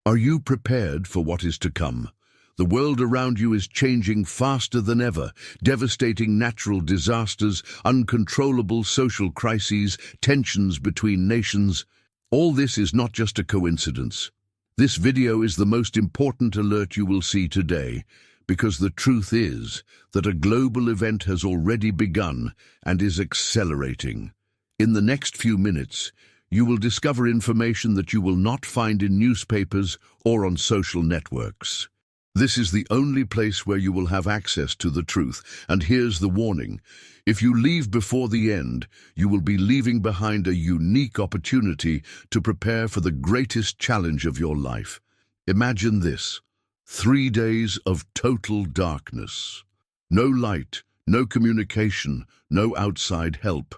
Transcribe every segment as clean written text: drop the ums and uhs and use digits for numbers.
Are you prepared for what is to come? The world around you is changing faster than ever. Devastating natural disasters, uncontrollable social crises, tensions between nations. All this is not just a coincidence. This video is the most important alert you will see today, because the truth is that a global event has already begun and is accelerating. In the next few minutes, you will discover information that you will not find in newspapers or on social networks. This is the only place where you will have access to the truth, and here's the warning. If you leave before the end, you will be leaving behind a unique opportunity to prepare for the greatest challenge of your life. Imagine this: 3 days of total darkness. No light, no communication, no outside help.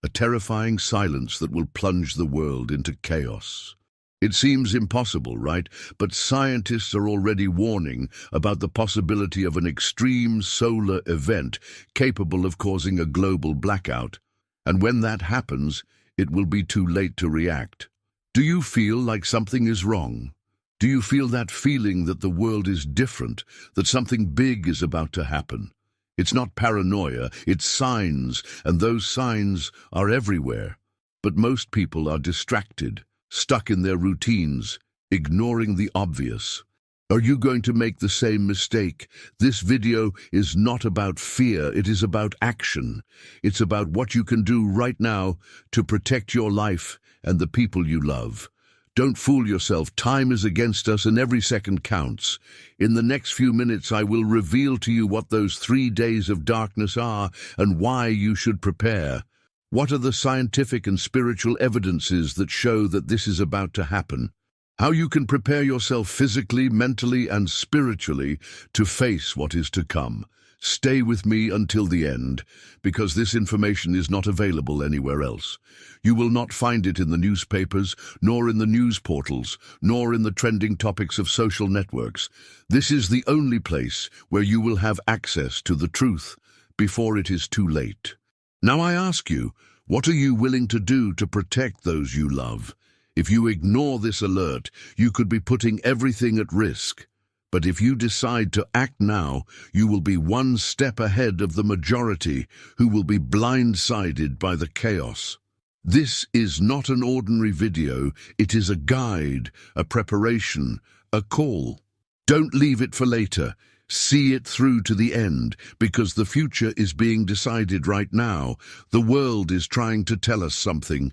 A terrifying silence that will plunge the world into chaos. It seems impossible, right? But scientists are already warning about the possibility of an extreme solar event capable of causing a global blackout. And when that happens, it will be too late to react. Do you feel like something is wrong? Do you feel that feeling that the world is different, that something big is about to happen? It's not paranoia, it's signs, and those signs are everywhere. But most people are distracted, stuck in their routines, ignoring the obvious. Are you going to make the same mistake? This video is not about fear, it is about action. It's about what you can do right now to protect your life and the people you love. Don't fool yourself, time is against us and every second counts. In the next few minutes I will reveal to you what those 3 days of darkness are and why you should prepare. What are the scientific and spiritual evidences that show that this is about to happen? How you can prepare yourself physically, mentally, and spiritually to face what is to come. Stay with me until the end, because this information is not available anywhere else. You will not find it in the newspapers, nor in the news portals, nor in the trending topics of social networks. This is the only place where you will have access to the truth before it is too late. Now I ask you, what are you willing to do to protect those you love? If you ignore this alert, you could be putting everything at risk. But if you decide to act now, you will be one step ahead of the majority who will be blindsided by the chaos. This is not an ordinary video, it is a guide, a preparation, a call. Don't leave it for later. See it through to the end, because the future is being decided right now. The world is trying to tell us something.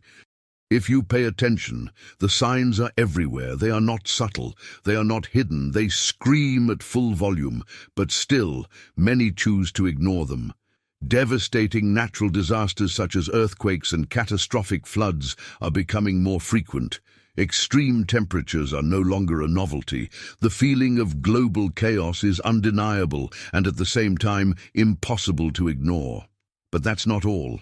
If you pay attention, the signs are everywhere. They are not subtle, they are not hidden, they scream at full volume, but still, many choose to ignore them. Devastating natural disasters such as earthquakes and catastrophic floods are becoming more frequent. Extreme temperatures are no longer a novelty. The feeling of global chaos is undeniable and at the same time impossible to ignore. But that's not all.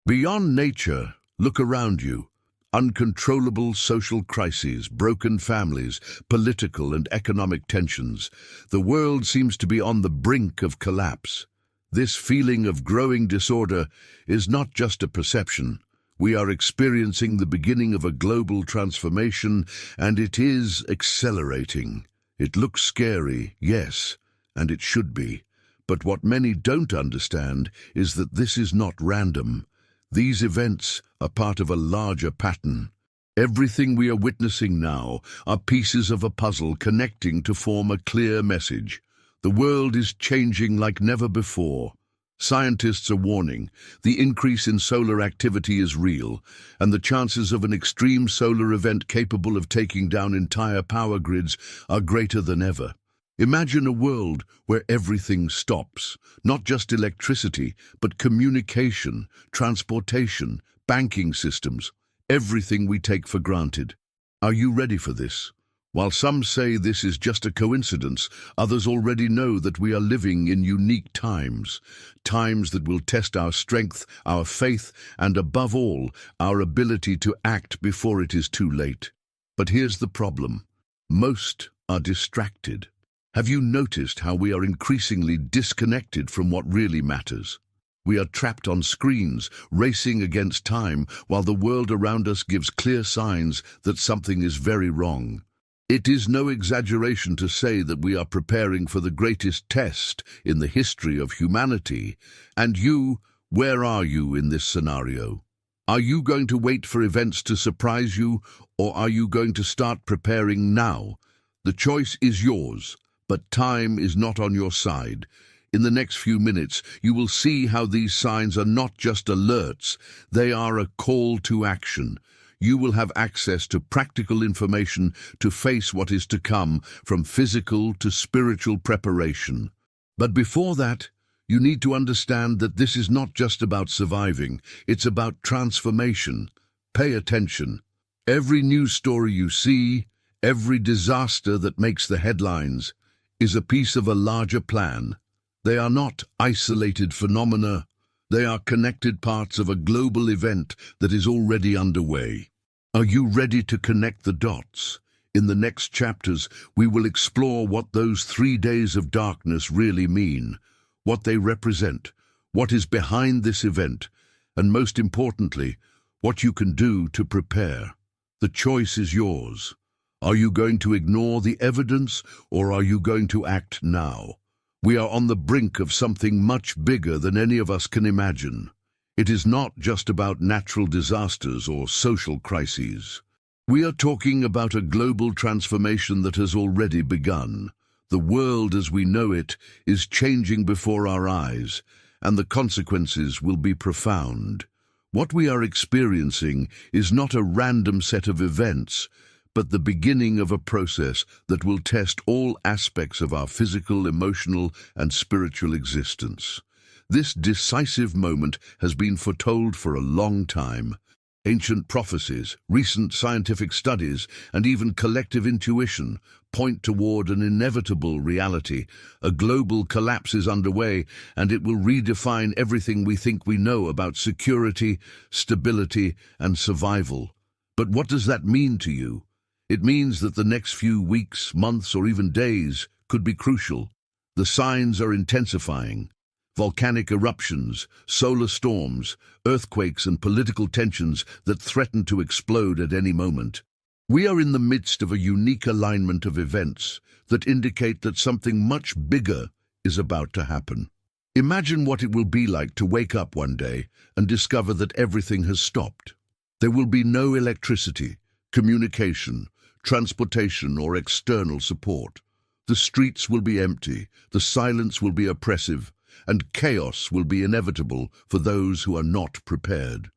Beyond nature, look around you. Uncontrollable social crises, broken families, political and economic tensions. The world seems to be on the brink of collapse. This feeling of growing disorder is not just a perception. We are experiencing the beginning of a global transformation, and it is accelerating. It looks scary, yes, and it should be. But what many don't understand is that this is not random. These events are part of a larger pattern. Everything we are witnessing now are pieces of a puzzle connecting to form a clear message. The world is changing like never before. Scientists are warning, the increase in solar activity is real, and the chances of an extreme solar event capable of taking down entire power grids are greater than ever. Imagine a world where everything stops, not just electricity, but communication, transportation, banking systems, everything we take for granted. Are you ready for this? While some say this is just a coincidence, others already know that we are living in unique times, times that will test our strength, our faith, and above all, our ability to act before it is too late. But here's the problem. Most are distracted. Have you noticed how we are increasingly disconnected from what really matters? We are trapped on screens, racing against time, while the world around us gives clear signs that something is very wrong. It is no exaggeration to say that we are preparing for the greatest test in the history of humanity. And you, where are you in this scenario? Are you going to wait for events to surprise you, or are you going to start preparing now? The choice is yours, but time is not on your side. In the next few minutes, you will see how these signs are not just alerts, they are a call to action. You will have access to practical information to face what is to come, from physical to spiritual preparation. But before that, you need to understand that this is not just about surviving, it's about transformation. Pay attention. Every news story you see, every disaster that makes the headlines, is a piece of a larger plan. They are not isolated phenomena. They are connected parts of a global event that is already underway. Are you ready to connect the dots? In the next chapters, we will explore what those 3 days of darkness really mean, what they represent, what is behind this event, and most importantly, what you can do to prepare. The choice is yours. Are you going to ignore the evidence, or are you going to act now? We are on the brink of something much bigger than any of us can imagine. It is not just about natural disasters or social crises. We are talking about a global transformation that has already begun. The world as we know it is changing before our eyes, and the consequences will be profound. What we are experiencing is not a random set of events, but the beginning of a process that will test all aspects of our physical, emotional, and spiritual existence. This decisive moment has been foretold for a long time. Ancient prophecies, recent scientific studies, and even collective intuition point toward an inevitable reality. A global collapse is underway, and it will redefine everything we think we know about security, stability, and survival. But what does that mean to you? It means that the next few weeks, months, or even days could be crucial. The signs are intensifying. Volcanic eruptions, solar storms, earthquakes, and political tensions that threaten to explode at any moment. We are in the midst of a unique alignment of events that indicate that something much bigger is about to happen. Imagine what it will be like to wake up one day and discover that everything has stopped. There will be no electricity, communication, transportation, or external support. The streets will be empty, the silence will be oppressive, and chaos will be inevitable for those who are not prepared.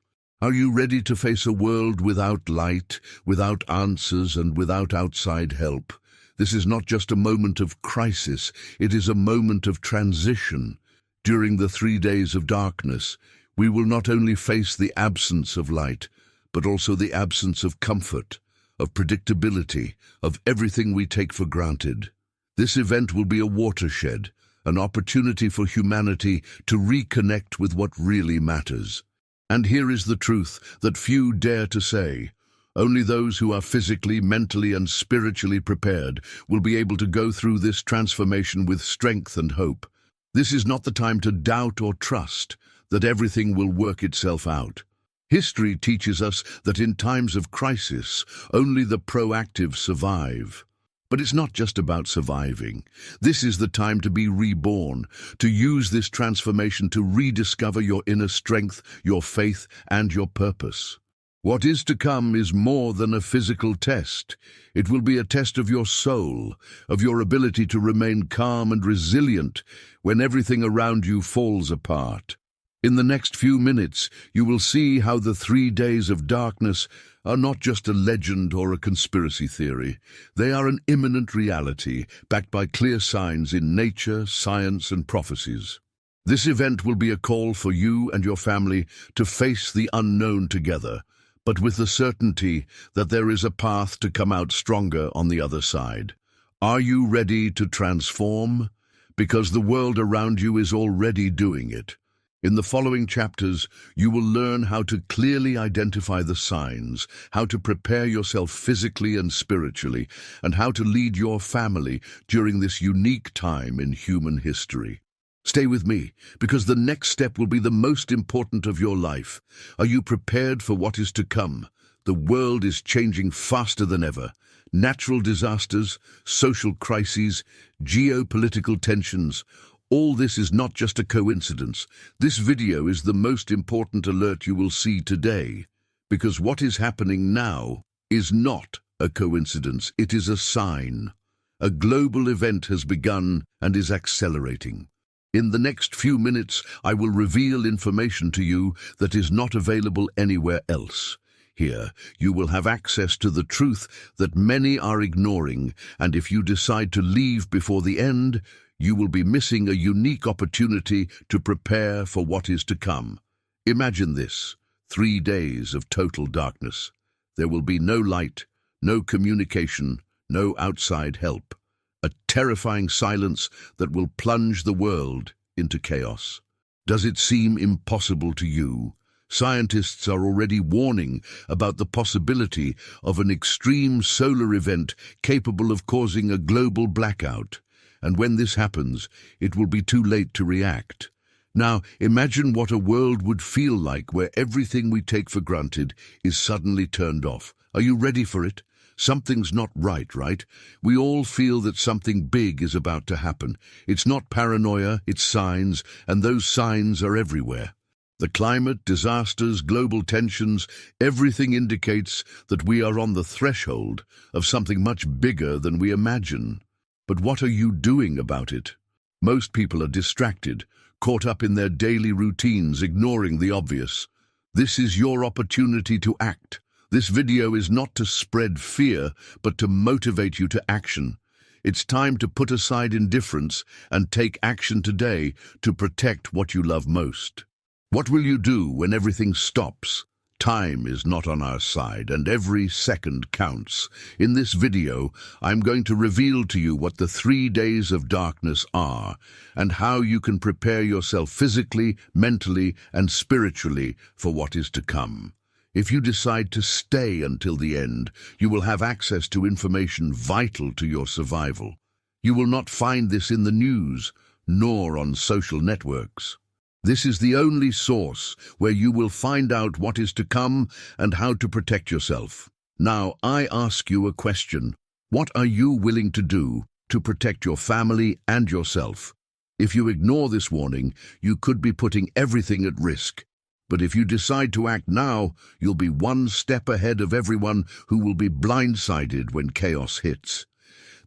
Are you ready to face a world without light, without answers, and without outside help? This is not just a moment of crisis, it is a moment of transition. During the 3 days of darkness, we will not only face the absence of light, but also the absence of comfort, of predictability, of everything we take for granted. This event will be a watershed, an opportunity for humanity to reconnect with what really matters. And here is the truth that few dare to say. Only those who are physically, mentally, and spiritually prepared will be able to go through this transformation with strength and hope. This is not the time to doubt or trust that everything will work itself out. History teaches us that in times of crisis, only the proactive survive. But it's not just about surviving. This is the time to be reborn, to use this transformation to rediscover your inner strength, your faith, and your purpose. What is to come is more than a physical test. It will be a test of your soul, of your ability to remain calm and resilient when everything around you falls apart. In the next few minutes, you will see how the 3 days of darkness are not just a legend or a conspiracy theory. They are an imminent reality, backed by clear signs in nature, science, and prophecies. This event will be a call for you and your family to face the unknown together, but with the certainty that there is a path to come out stronger on the other side. Are you ready to transform? Because the world around you is already doing it. In the following chapters, you will learn how to clearly identify the signs, how to prepare yourself physically and spiritually, and how to lead your family during this unique time in human history. Stay with me, because the next step will be the most important of your life. Are you prepared for what is to come? The world is changing faster than ever. Natural disasters, social crises, geopolitical tensions. All this is not just a coincidence. This video is the most important alert you will see today. Because what is happening now is not a coincidence, it is a sign. A global event has begun and is accelerating. In the next few minutes, I will reveal information to you that is not available anywhere else. Here, you will have access to the truth that many are ignoring, and if you decide to leave before the end, you will be missing a unique opportunity to prepare for what is to come. Imagine this: 3 days of total darkness. There will be no light, no communication, no outside help. A terrifying silence that will plunge the world into chaos. Does it seem impossible to you? Scientists are already warning about the possibility of an extreme solar event capable of causing a global blackout. And when this happens, it will be too late to react. Now, imagine what a world would feel like where everything we take for granted is suddenly turned off. Are you ready for it? Something's not right, right? We all feel that something big is about to happen. It's not paranoia, it's signs, and those signs are everywhere. The climate, disasters, global tensions, everything indicates that we are on the threshold of something much bigger than we imagine. But what are you doing about it? Most people are distracted, caught up in their daily routines, ignoring the obvious. This is your opportunity to act. This video is not to spread fear, but to motivate you to action. It's time to put aside indifference and take action today to protect what you love most. What will you do when everything stops? Time is not on our side, and every second counts. In this video, I'm going to reveal to you what the 3 days of darkness are, and how you can prepare yourself physically, mentally, and spiritually for what is to come. If you decide to stay until the end, you will have access to information vital to your survival. You will not find this in the news, nor on social networks. This is the only source where you will find out what is to come and how to protect yourself. Now, I ask you a question. What are you willing to do to protect your family and yourself? If you ignore this warning, you could be putting everything at risk. But if you decide to act now, you'll be one step ahead of everyone who will be blindsided when chaos hits.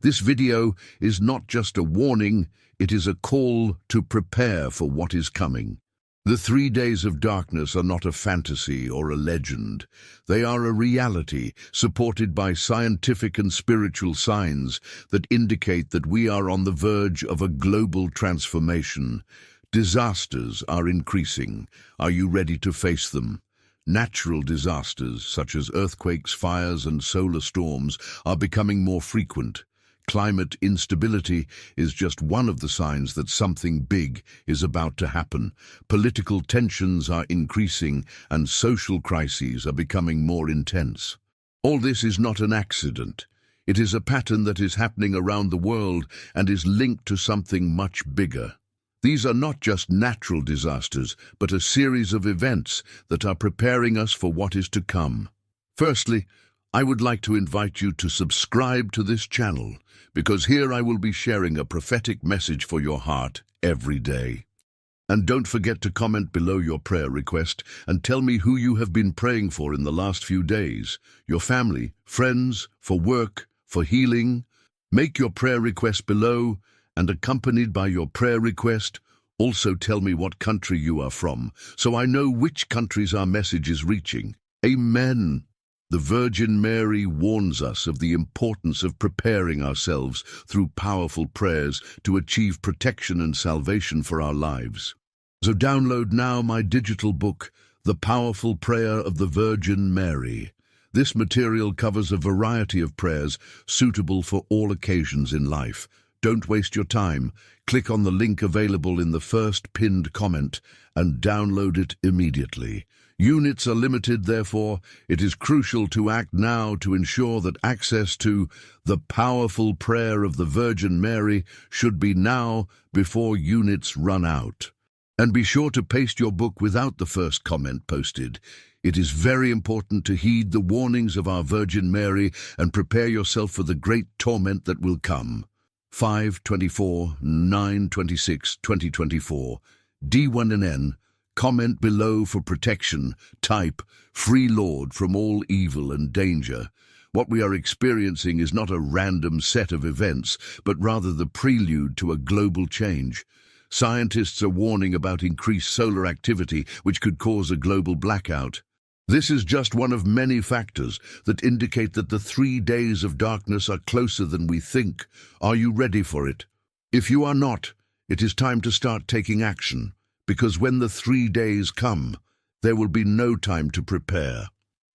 This video is not just a warning, it is a call to prepare for what is coming. The 3 days of darkness are not a fantasy or a legend. They are a reality supported by scientific and spiritual signs that indicate that we are on the verge of a global transformation. Disasters are increasing. Are you ready to face them? Natural disasters, such as earthquakes, fires, and solar storms, are becoming more frequent. Climate instability is just one of the signs that something big is about to happen. Political tensions are increasing, and social crises are becoming more intense. All this is not an accident. It is a pattern that is happening around the world and is linked to something much bigger. These are not just natural disasters, but a series of events that are preparing us for what is to come. Firstly, I would like to invite you to subscribe to this channel, because here I will be sharing a prophetic message for your heart every day. And don't forget to comment below your prayer request and tell me who you have been praying for in the last few days. Your family, friends, for work, for healing. Make your prayer request below, and accompanied by your prayer request, also tell me what country you are from, so I know which countries our message is reaching. Amen. The Virgin Mary warns us of the importance of preparing ourselves through powerful prayers to achieve protection and salvation for our lives. So download now my digital book, The Powerful Prayer of the Virgin Mary. This material covers a variety of prayers suitable for all occasions in life. Don't waste your time. Click on the link available in the first pinned comment and download it immediately. Units are limited, therefore, it is crucial to act now to ensure that access to the powerful prayer of the Virgin Mary should be now before units run out. And be sure to paste your book without the first comment posted. It is very important to heed the warnings of our Virgin Mary and prepare yourself for the great torment that will come. 5/24/9/26/2024. D1NN. Comment below for protection. Type, "Free Lord from all evil and danger." What we are experiencing is not a random set of events, but rather the prelude to a global change. Scientists are warning about increased solar activity, which could cause a global blackout. This is just one of many factors that indicate that the 3 days of darkness are closer than we think. Are you ready for it? If you are not, it is time to start taking action, because when the 3 days come, there will be no time to prepare.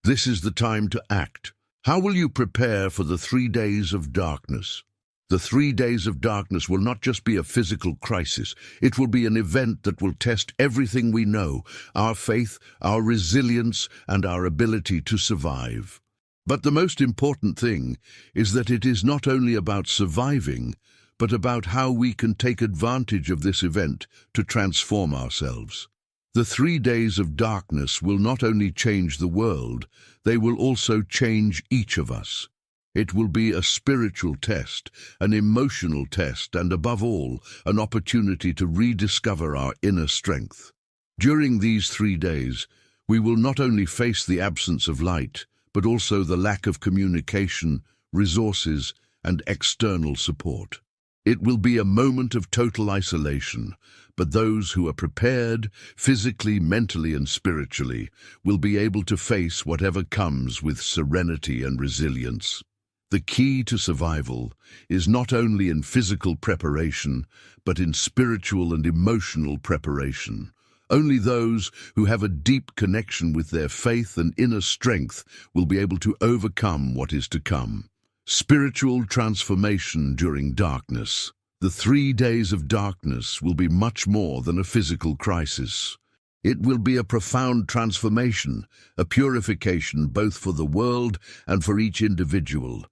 This is the time to act. How will you prepare for the 3 days of darkness? The 3 days of darkness will not just be a physical crisis. It will be an event that will test everything we know, our faith, our resilience, and our ability to survive. But the most important thing is that it is not only about surviving, but about how we can take advantage of this event to transform ourselves. The 3 days of darkness will not only change the world, they will also change each of us. It will be a spiritual test, an emotional test, and above all, an opportunity to rediscover our inner strength. During these 3 days, we will not only face the absence of light, but also the lack of communication, resources, and external support. It will be a moment of total isolation, but those who are prepared, physically, mentally, and spiritually, will be able to face whatever comes with serenity and resilience. The key to survival is not only in physical preparation, but in spiritual and emotional preparation. Only those who have a deep connection with their faith and inner strength will be able to overcome what is to come. Spiritual transformation during darkness. The 3 days of darkness will be much more than a physical crisis. It will be a profound transformation, a purification both for the world and for each individual.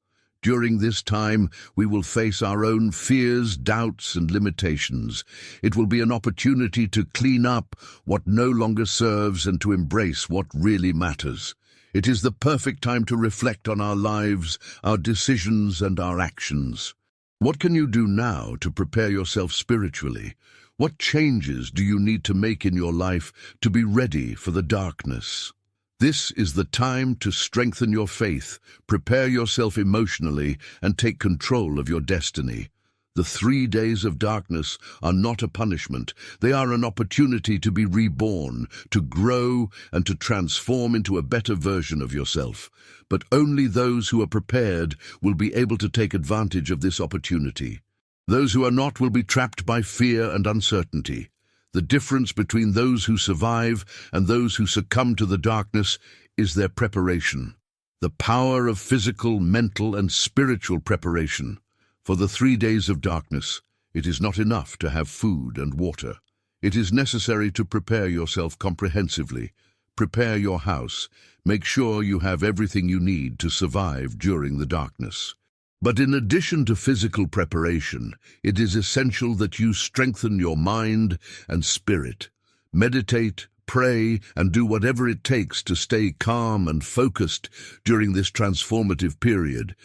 During this time, we will face our own fears, doubts, and limitations. It will be an opportunity to clean up what no longer serves and to embrace what really matters. It is the perfect time to reflect on our lives, our decisions, and our actions. What can you do now to prepare yourself spiritually? What changes do you need to make in your life to be ready for the darkness? This is the time to strengthen your faith, prepare yourself emotionally, and take control of your destiny. The 3 days of darkness are not a punishment. They are an opportunity to be reborn, to grow, and to transform into a better version of yourself. But only those who are prepared will be able to take advantage of this opportunity. Those who are not will be trapped by fear and uncertainty. The difference between those who survive and those who succumb to the darkness is their preparation. The power of physical, mental, and spiritual preparation. For the 3 days of darkness, it is not enough to have food and water. It is necessary to prepare yourself comprehensively. Prepare your house. Make sure you have everything you need to survive during the darkness. But in addition to physical preparation, it is essential that you strengthen your mind and spirit. Meditate, pray, and do whatever it takes to stay calm and focused during this transformative period.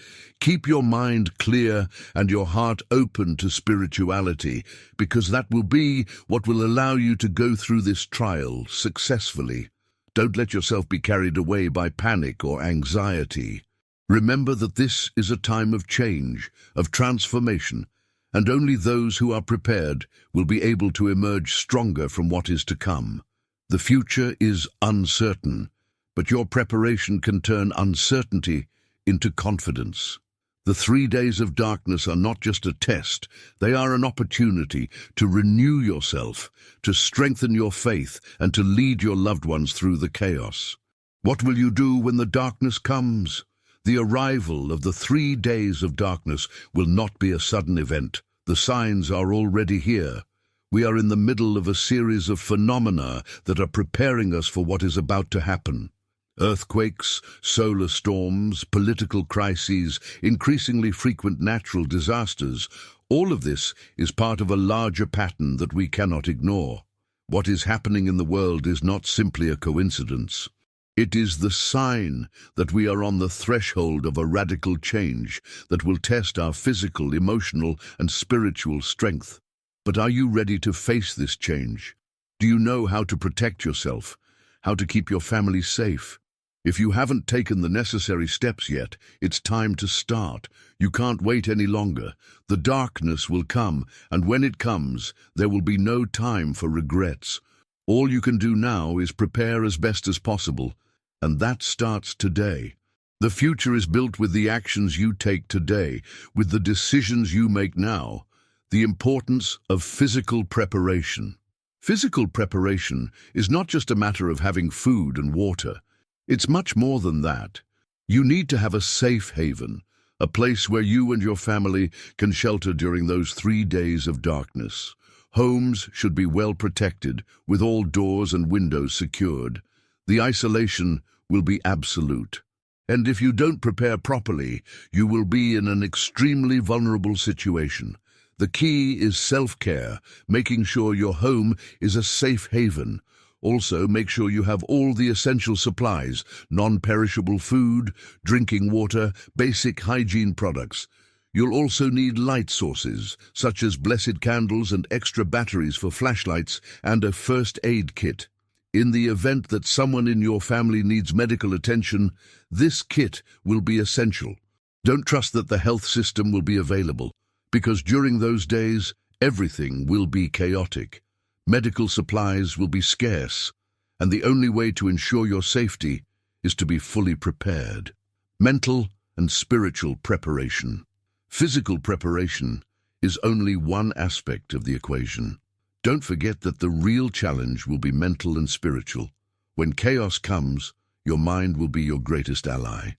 Keep your mind clear and your heart open to spirituality, because that will be what will allow you to go through this trial successfully. Don't let yourself be carried away by panic or anxiety. Remember that this is a time of change, of transformation, and only those who are prepared will be able to emerge stronger from what is to come. The future is uncertain, but your preparation can turn uncertainty into confidence. The 3 days of darkness are not just a test, they are an opportunity to renew yourself, to strengthen your faith, and to lead your loved ones through the chaos. What will you do when the darkness comes? The arrival of the 3 days of darkness will not be a sudden event. The signs are already here. We are in the middle of a series of phenomena that are preparing us for what is about to happen. Earthquakes, solar storms, political crises, increasingly frequent natural disasters, all of this is part of a larger pattern that we cannot ignore. What is happening in the world is not simply a coincidence. It is the sign that we are on the threshold of a radical change that will test our physical, emotional, and spiritual strength. But are you ready to face this change? Do you know how to protect yourself? How to keep your family safe? If you haven't taken the necessary steps yet, it's time to start. You can't wait any longer. The darkness will come, and when it comes, there will be no time for regrets. All you can do now is prepare as best as possible, and that starts today. The future is built with the actions you take today, with the decisions you make now. The importance of physical preparation. Physical preparation is not just a matter of having food and water. It's much more than that. You need to have a safe haven, a place where you and your family can shelter during those 3 days of darkness. Homes should be well protected, with all doors and windows secured. The isolation will be absolute. And if you don't prepare properly, you will be in an extremely vulnerable situation. The key is self-care, making sure your home is a safe haven. Also, make sure you have all the essential supplies, non-perishable food, drinking water, basic hygiene products. You'll also need light sources, such as blessed candles and extra batteries for flashlights, and a first aid kit. In the event that someone in your family needs medical attention, this kit will be essential. Don't trust that the health system will be available, because during those days, everything will be chaotic. Medical supplies will be scarce, and the only way to ensure your safety is to be fully prepared. Mental and spiritual preparation. Physical preparation is only one aspect of the equation. Don't forget that the real challenge will be mental and spiritual. When chaos comes, your mind will be your greatest ally.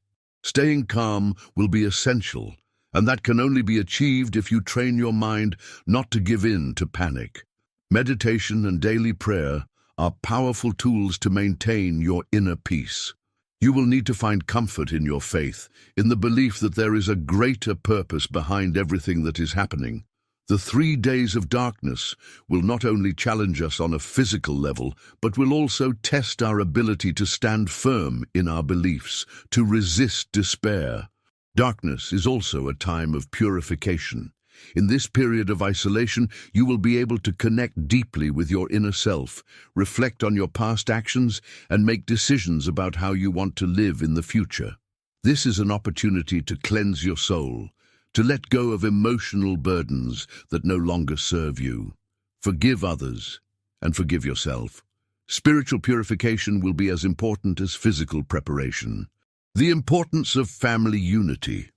Staying calm will be essential, and that can only be achieved if you train your mind not to give in to panic. Meditation and daily prayer are powerful tools to maintain your inner peace. You will need to find comfort in your faith, in the belief that there is a greater purpose behind everything that is happening. The 3 days of darkness will not only challenge us on a physical level, but will also test our ability to stand firm in our beliefs, to resist despair. Darkness is also a time of purification. In this period of isolation, you will be able to connect deeply with your inner self, reflect on your past actions, and make decisions about how you want to live in the future. This is an opportunity to cleanse your soul, to let go of emotional burdens that no longer serve you. Forgive others and forgive yourself. Spiritual purification will be as important as physical preparation. The importance of family unity.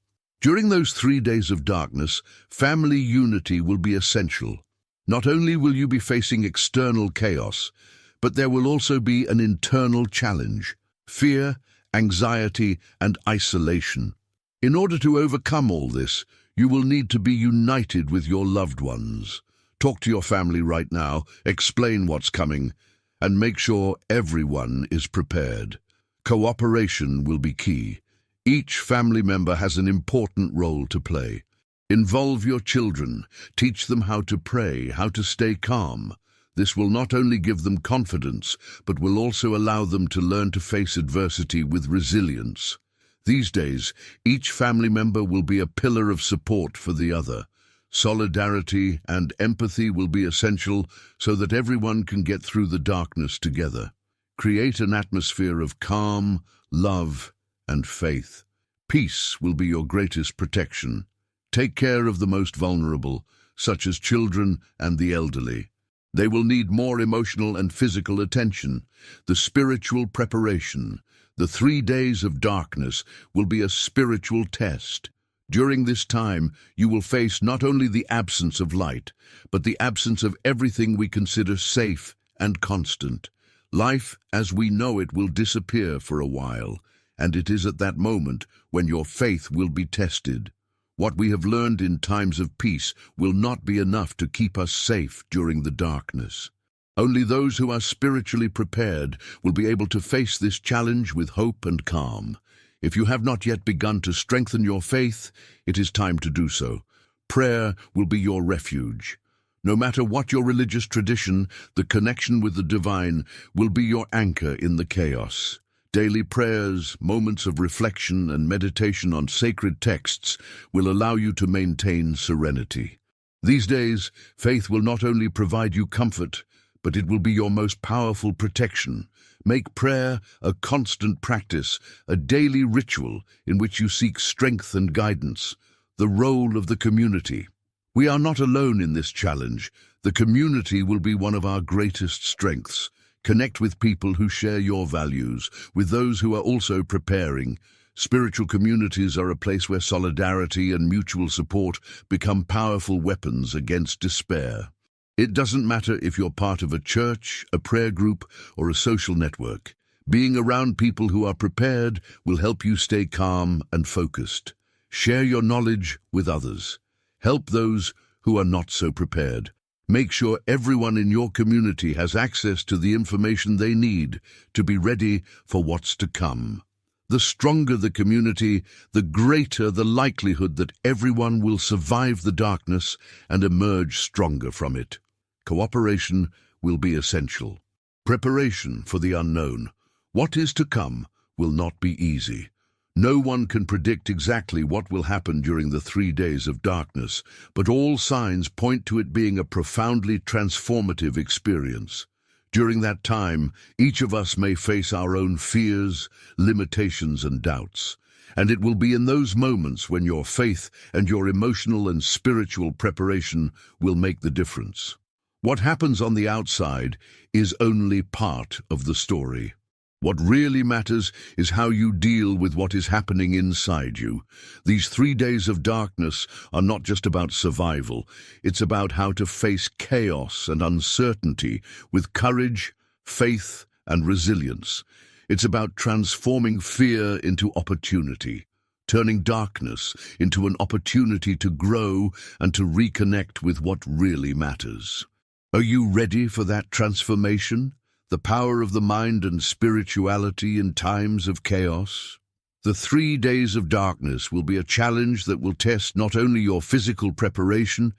During those 3 days of darkness, family unity will be essential. Not only will you be facing external chaos, but there will also be an internal challenge: fear, anxiety, and isolation. In order to overcome all this, you will need to be united with your loved ones. Talk to your family right now, explain what's coming, and make sure everyone is prepared. Cooperation will be key. Each family member has an important role to play. Involve your children. Teach them how to pray, how to stay calm. This will not only give them confidence, but will also allow them to learn to face adversity with resilience. These days, each family member will be a pillar of support for the other. Solidarity and empathy will be essential so that everyone can get through the darkness together. Create an atmosphere of calm, love, and faith. Peace will be your greatest protection. Take care of the most vulnerable, such as children and the elderly. They will need more emotional and physical attention. The spiritual preparation. The 3 days of darkness will be a spiritual test. During this time, you will face not only the absence of light, but the absence of everything we consider safe and constant. Life, as we know it, will disappear for a while, and it is at that moment when your faith will be tested. What we have learned in times of peace will not be enough to keep us safe during the darkness. Only those who are spiritually prepared will be able to face this challenge with hope and calm. If you have not yet begun to strengthen your faith, it is time to do so. Prayer will be your refuge. No matter what your religious tradition, the connection with the divine will be your anchor in the chaos. Daily prayers, moments of reflection, and meditation on sacred texts will allow you to maintain serenity. These days, faith will not only provide you comfort, but it will be your most powerful protection. Make prayer a constant practice, a daily ritual in which you seek strength and guidance. The role of the community. We are not alone in this challenge. The community will be one of our greatest strengths. Connect with people who share your values, with those who are also preparing. Spiritual communities are a place where solidarity and mutual support become powerful weapons against despair. It doesn't matter if you're part of a church, a prayer group, or a social network. Being around people who are prepared will help you stay calm and focused. Share your knowledge with others. Help those who are not so prepared. Make sure everyone in your community has access to the information they need to be ready for what's to come. The stronger the community, the greater the likelihood that everyone will survive the darkness and emerge stronger from it. Cooperation will be essential. Preparation for the unknown. What is to come will not be easy. No one can predict exactly what will happen during the 3 days of darkness, but all signs point to it being a profoundly transformative experience. During that time, each of us may face our own fears, limitations, and doubts. And it will be in those moments when your faith and your emotional and spiritual preparation will make the difference. What happens on the outside is only part of the story. What really matters is how you deal with what is happening inside you. These 3 days of darkness are not just about survival. It's about how to face chaos and uncertainty with courage, faith, and resilience. It's about transforming fear into opportunity, turning darkness into an opportunity to grow and to reconnect with what really matters. Are you ready for that transformation? The power of the mind and spirituality in times of chaos? The 3 days of darkness will be a challenge that will test not only your physical preparation,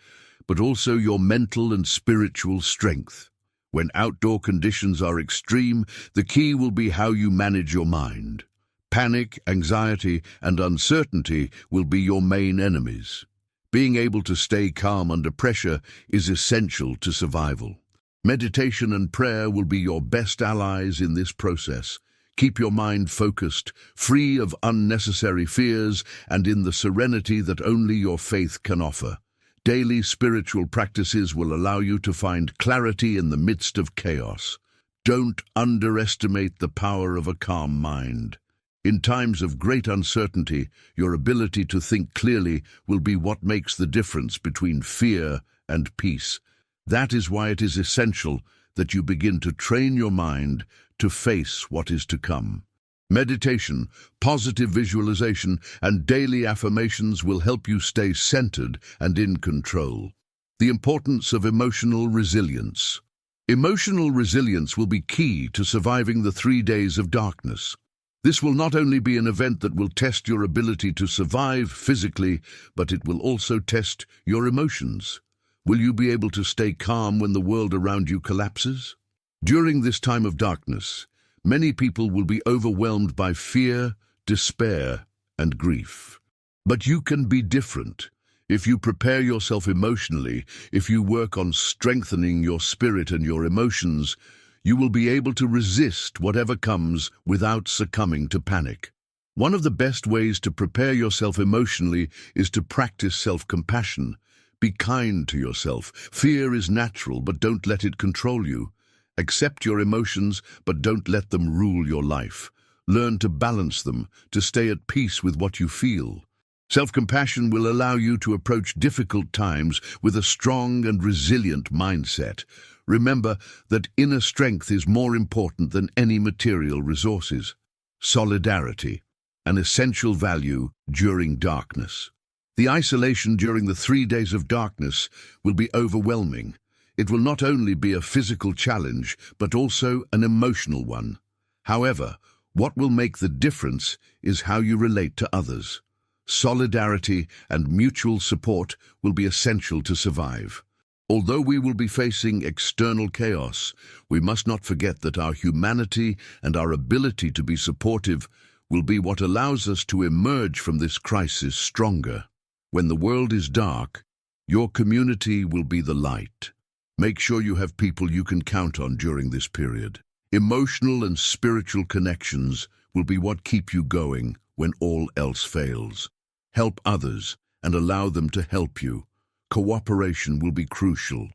but also your mental and spiritual strength. When outdoor conditions are extreme, the key will be how you manage your mind. Panic, anxiety, and uncertainty will be your main enemies. Being able to stay calm under pressure is essential to survival. Meditation and prayer will be your best allies in this process. Keep your mind focused, free of unnecessary fears, and in the serenity that only your faith can offer. Daily spiritual practices will allow you to find clarity in the midst of chaos. Don't underestimate the power of a calm mind. In times of great uncertainty, your ability to think clearly will be what makes the difference between fear and peace. That is why it is essential that you begin to train your mind to face what is to come. Meditation, positive visualization, and daily affirmations will help you stay centered and in control. The importance of emotional resilience. Emotional resilience will be key to surviving the 3 days of darkness. This will not only be an event that will test your ability to survive physically, but it will also test your emotions. Will you be able to stay calm when the world around you collapses? During this time of darkness, many people will be overwhelmed by fear, despair, and grief. But you can be different. If you prepare yourself emotionally, if you work on strengthening your spirit and your emotions, you will be able to resist whatever comes without succumbing to panic. One of the best ways to prepare yourself emotionally is to practice self-compassion. Be kind to yourself. Fear is natural, but don't let it control you. Accept your emotions, but don't let them rule your life. Learn to balance them, to stay at peace with what you feel. Self-compassion will allow you to approach difficult times with a strong and resilient mindset. Remember that inner strength is more important than any material resources. Solidarity, an essential value during darkness. The isolation during the 3 days of darkness will be overwhelming. It will not only be a physical challenge, but also an emotional one. However, what will make the difference is how you relate to others. Solidarity and mutual support will be essential to survive. Although we will be facing external chaos, we must not forget that our humanity and our ability to be supportive will be what allows us to emerge from this crisis stronger. When the world is dark, your community will be the light. Make sure you have people you can count on during this period. Emotional and spiritual connections will be what keep you going when all else fails. Help others and allow them to help you. Cooperation will be crucial.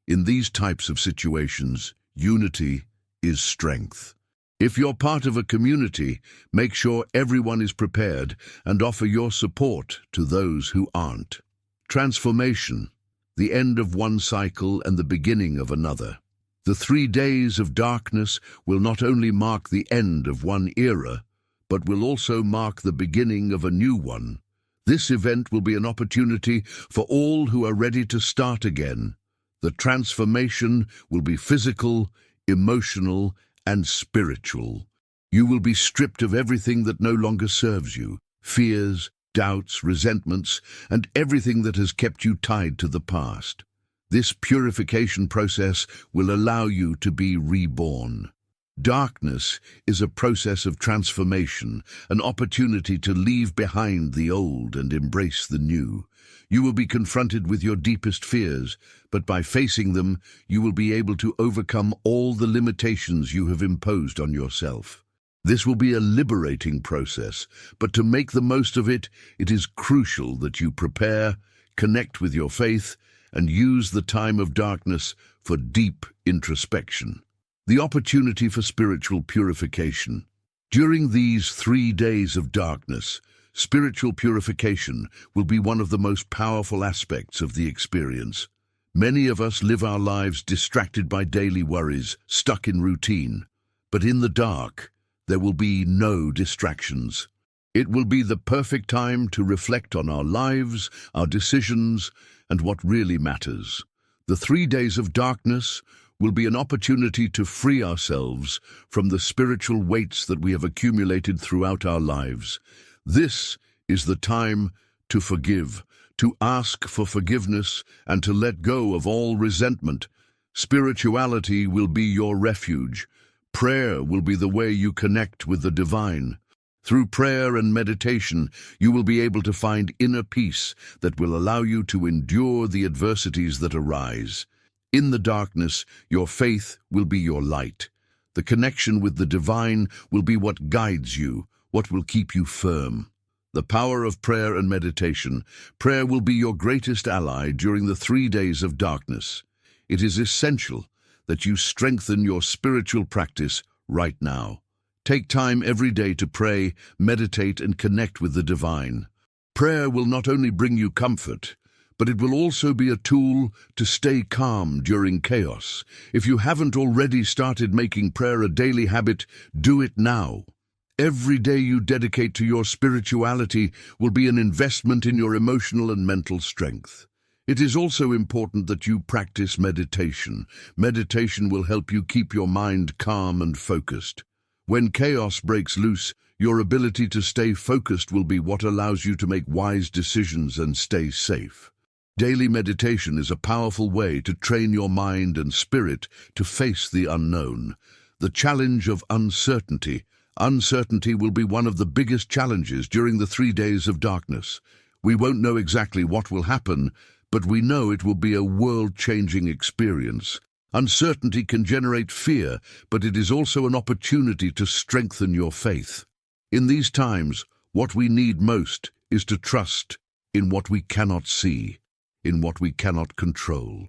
In these types of situations, unity is strength. If you're part of a community, make sure everyone is prepared and offer your support to those who aren't. Transformation, the end of one cycle and the beginning of another. The 3 days of darkness will not only mark the end of one era, but will also mark the beginning of a new one. This event will be an opportunity for all who are ready to start again. The transformation will be physical, emotional, and spiritual. You will be stripped of everything that no longer serves you, fears, doubts, resentments, and everything that has kept you tied to the past. This purification process will allow you to be reborn. Darkness is a process of transformation, an opportunity to leave behind the old and embrace the new. You will be confronted with your deepest fears, but by facing them, you will be able to overcome all the limitations you have imposed on yourself. This will be a liberating process, but to make the most of it, it is crucial that you prepare, connect with your faith, and use the time of darkness for deep introspection. The opportunity for spiritual purification. During these 3 days of darkness, spiritual purification will be one of the most powerful aspects of the experience. Many of us live our lives distracted by daily worries, stuck in routine. But in the dark, there will be no distractions. It will be the perfect time to reflect on our lives, our decisions, and what really matters. The 3 days of darkness will be an opportunity to free ourselves from the spiritual weights that we have accumulated throughout our lives. This is the time to forgive, to ask for forgiveness, and to let go of all resentment. Spirituality will be your refuge. Prayer will be the way you connect with the divine. Through prayer and meditation, you will be able to find inner peace that will allow you to endure the adversities that arise. In the darkness, your faith will be your light. The connection with the divine will be what guides you, what will keep you firm. The power of prayer and meditation. Prayer will be your greatest ally during the 3 days of darkness. It is essential that you strengthen your spiritual practice right now. Take time every day to pray, meditate, and connect with the divine. Prayer will not only bring you comfort, but it will also be a tool to stay calm during chaos. If you haven't already started making prayer a daily habit, do it now. Every day you dedicate to your spirituality will be an investment in your emotional and mental strength. It is also important that you practice meditation. Meditation will help you keep your mind calm and focused. When chaos breaks loose, your ability to stay focused will be what allows you to make wise decisions and stay safe. Daily meditation is a powerful way to train your mind and spirit to face the unknown. The challenge of uncertainty. Uncertainty will be one of the biggest challenges during the 3 days of darkness. We won't know exactly what will happen, but we know it will be a world-changing experience. Uncertainty can generate fear, but it is also an opportunity to strengthen your faith. In these times, what we need most is to trust in what we cannot see, in what we cannot control.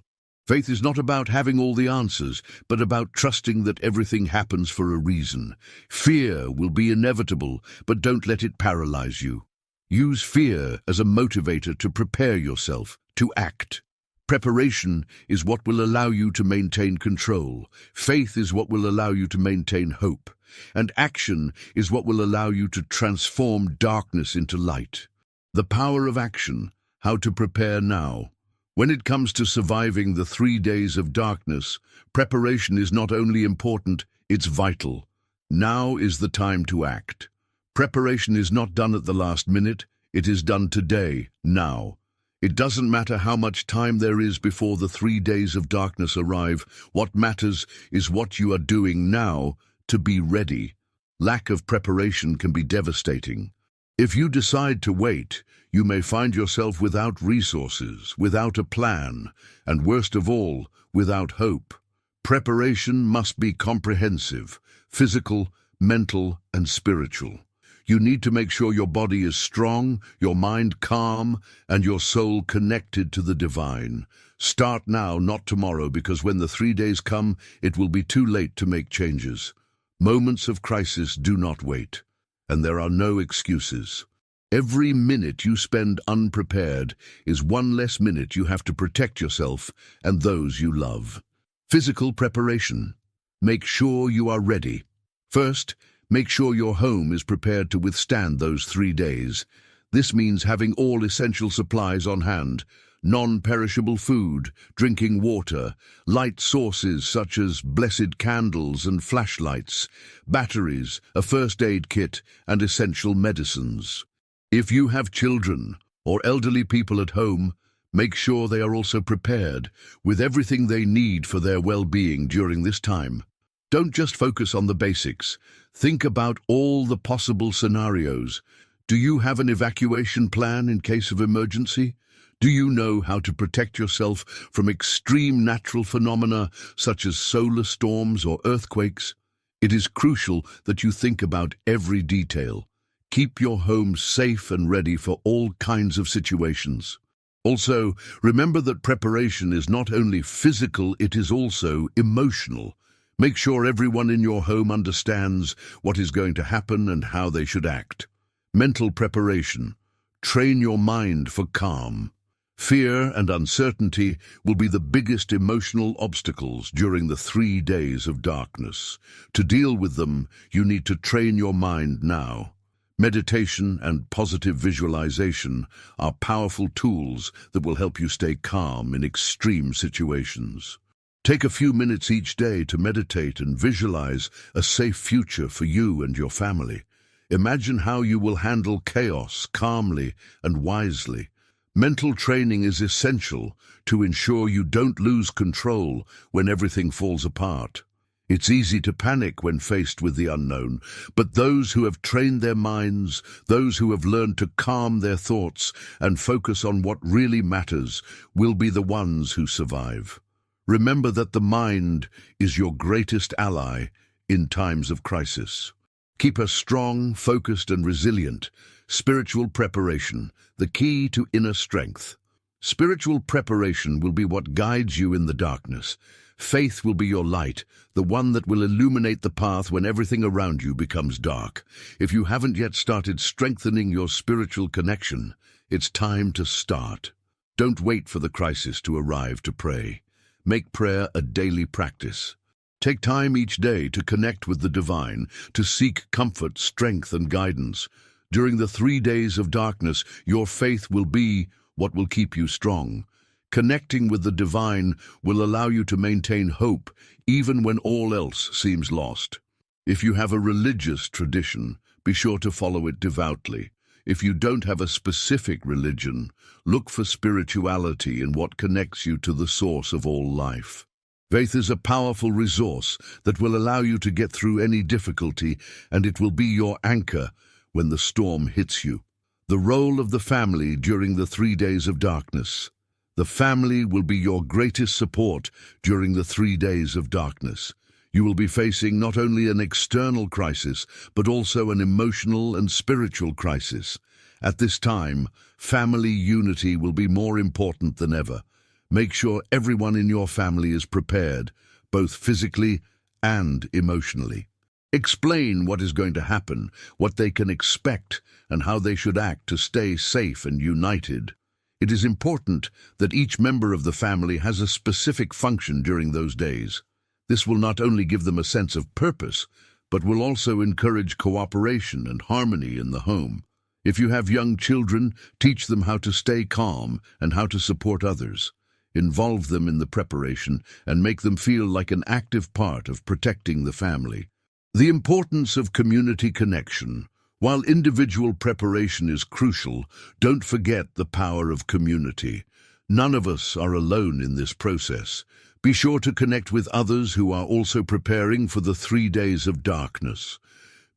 Faith is not about having all the answers, but about trusting that everything happens for a reason. Fear will be inevitable, but don't let it paralyze you. Use fear as a motivator to prepare yourself, to act. Preparation is what will allow you to maintain control. Faith is what will allow you to maintain hope. And action is what will allow you to transform darkness into light. The power of action. How to prepare now. When it comes to surviving the 3 days of darkness, preparation is not only important, it's vital. Now is the time to act. Preparation is not done at the last minute, it is done today, now. It doesn't matter how much time there is before the 3 days of darkness arrive. What matters is what you are doing now to be ready. Lack of preparation can be devastating. If you decide to wait, you may find yourself without resources, without a plan, and worst of all, without hope. Preparation must be comprehensive, physical, mental, and spiritual. You need to make sure your body is strong, your mind calm, and your soul connected to the divine. Start now, not tomorrow, because when the 3 days come, it will be too late to make changes. Moments of crisis do not wait, and there are no excuses. Every minute you spend unprepared is one less minute you have to protect yourself and those you love. Physical preparation. Make sure you are ready. First, make sure your home is prepared to withstand those 3 days. This means having all essential supplies on hand: non-perishable food, drinking water, light sources such as blessed candles and flashlights, batteries, a first aid kit, and essential medicines. If you have children or elderly people at home, make sure they are also prepared with everything they need for their well-being during this time. Don't just focus on the basics. Think about all the possible scenarios. Do you have an evacuation plan in case of emergency? Do you know how to protect yourself from extreme natural phenomena such as solar storms or earthquakes? It is crucial that you think about every detail. Keep your home safe and ready for all kinds of situations. Also, remember that preparation is not only physical, it is also emotional. Make sure everyone in your home understands what is going to happen and how they should act. Mental preparation. Train your mind for calm. Fear and uncertainty will be the biggest emotional obstacles during the 3 days of darkness. To deal with them, you need to train your mind now. Meditation and positive visualization are powerful tools that will help you stay calm in extreme situations. Take a few minutes each day to meditate and visualize a safe future for you and your family. Imagine how you will handle chaos calmly and wisely. Mental training is essential to ensure you don't lose control when everything falls apart. It's easy to panic when faced with the unknown, but those who have trained their minds, those who have learned to calm their thoughts and focus on what really matters, will be the ones who survive. Remember that the mind is your greatest ally in times of crisis. Keep us strong, focused, and resilient. Spiritual preparation, the key to inner strength. Spiritual preparation will be what guides you in the darkness. Faith will be your light, the one that will illuminate the path when everything around you becomes dark. If you haven't yet started strengthening your spiritual connection, it's time to start. Don't wait for the crisis to arrive to pray. Make prayer a daily practice. Take time each day to connect with the divine, to seek comfort, strength, and guidance. During the 3 days of darkness, your faith will be what will keep you strong. Connecting with the divine will allow you to maintain hope even when all else seems lost. If you have a religious tradition, be sure to follow it devoutly. If you don't have a specific religion, look for spirituality in what connects you to the source of all life. Faith is a powerful resource that will allow you to get through any difficulty, and it will be your anchor when the storm hits you. The role of the family during the 3 days of darkness. The family will be your greatest support during the 3 days of darkness. You will be facing not only an external crisis, but also an emotional and spiritual crisis. At this time, family unity will be more important than ever. Make sure everyone in your family is prepared, both physically and emotionally. Explain what is going to happen, what they can expect, and how they should act to stay safe and united. It is important that each member of the family has a specific function during those days. This will not only give them a sense of purpose, but will also encourage cooperation and harmony in the home. If you have young children, teach them how to stay calm and how to support others. Involve them in the preparation and make them feel like an active part of protecting the family. The importance of community connection. While individual preparation is crucial, don't forget the power of community. None of us are alone in this process. Be sure to connect with others who are also preparing for the 3 days of darkness.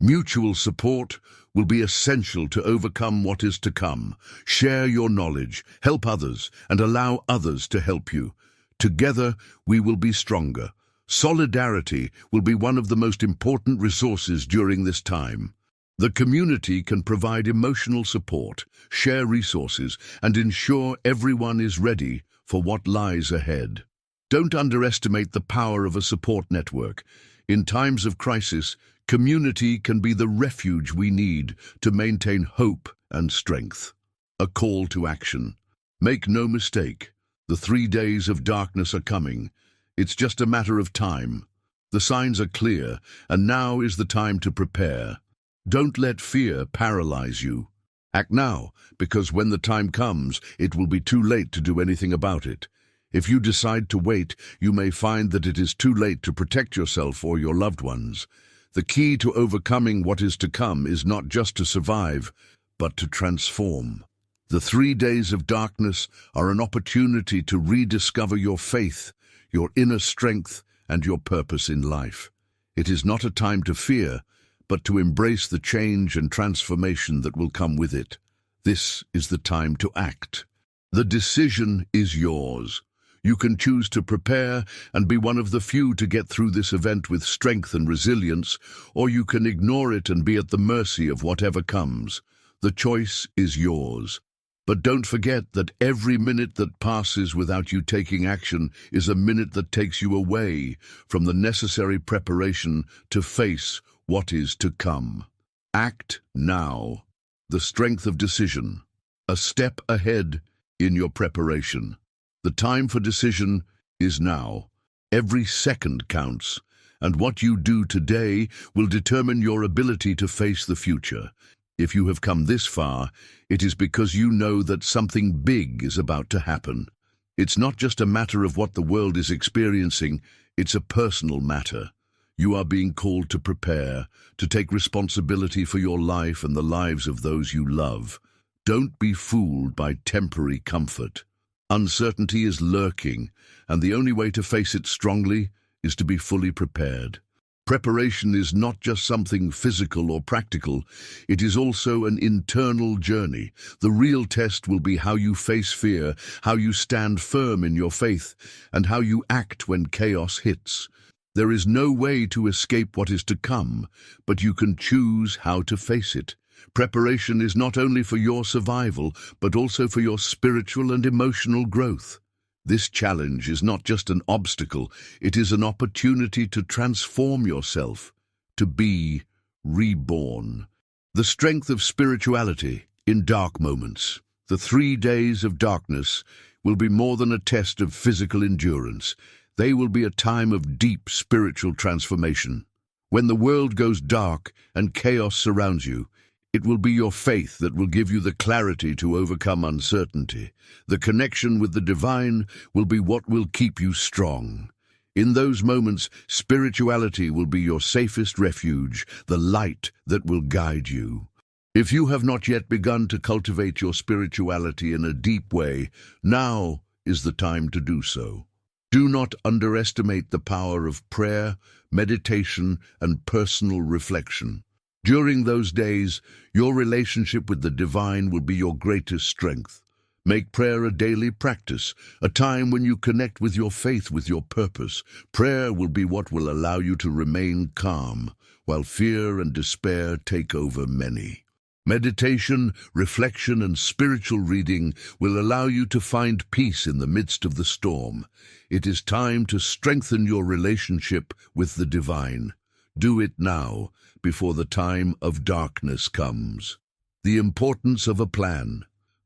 Mutual support will be essential to overcome what is to come. Share your knowledge, help others, and allow others to help you. Together, we will be stronger. Solidarity will be one of the most important resources during this time. The community can provide emotional support, share resources, and ensure everyone is ready for what lies ahead. Don't underestimate the power of a support network. In times of crisis, community can be the refuge we need to maintain hope and strength. A call to action. Make no mistake, the 3 days of darkness are coming. It's just a matter of time. The signs are clear, and now is the time to prepare. Don't let fear paralyze you. Act now, because when the time comes, it will be too late to do anything about it. If you decide to wait, you may find that it is too late to protect yourself or your loved ones. The key to overcoming what is to come is not just to survive, but to transform. The 3 days of darkness are an opportunity to rediscover your faith, your inner strength, and your purpose in life. It is not a time to fear, but to embrace the change and transformation that will come with it. This is the time to act. The decision is yours. You can choose to prepare and be one of the few to get through this event with strength and resilience, or you can ignore it and be at the mercy of whatever comes. The choice is yours. But don't forget that every minute that passes without you taking action is a minute that takes you away from the necessary preparation to face what is to come. Act now. The strength of decision. A step ahead in your preparation. The time for decision is now. Every second counts, and what you do today will determine your ability to face the future. If you have come this far, it is because you know that something big is about to happen. It's not just a matter of what the world is experiencing, it's a personal matter. You are being called to prepare, to take responsibility for your life and the lives of those you love. Don't be fooled by temporary comfort. Uncertainty is lurking, and the only way to face it strongly is to be fully prepared. Preparation is not just something physical or practical, it is also an internal journey. The real test will be how you face fear, how you stand firm in your faith, and how you act when chaos hits. There is no way to escape what is to come, but you can choose how to face it. Preparation is not only for your survival, but also for your spiritual and emotional growth. This challenge is not just an obstacle, it is an opportunity to transform yourself, to be reborn. The strength of spirituality in dark moments. The 3 days of darkness will be more than a test of physical endurance. They will be a time of deep spiritual transformation. When the world goes dark and chaos surrounds you, it will be your faith that will give you the clarity to overcome uncertainty. The connection with the divine will be what will keep you strong. In those moments, spirituality will be your safest refuge, the light that will guide you. If you have not yet begun to cultivate your spirituality in a deep way, now is the time to do so. Do not underestimate the power of prayer, meditation, and personal reflection. During those days, your relationship with the divine will be your greatest strength. Make prayer a daily practice, a time when you connect with your faith, with your purpose. Prayer will be what will allow you to remain calm, while fear and despair take over many. Meditation, reflection, and spiritual reading will allow you to find peace in the midst of the storm. It is time to strengthen your relationship with the divine. Do it now, before the time of darkness comes. The importance of a plan.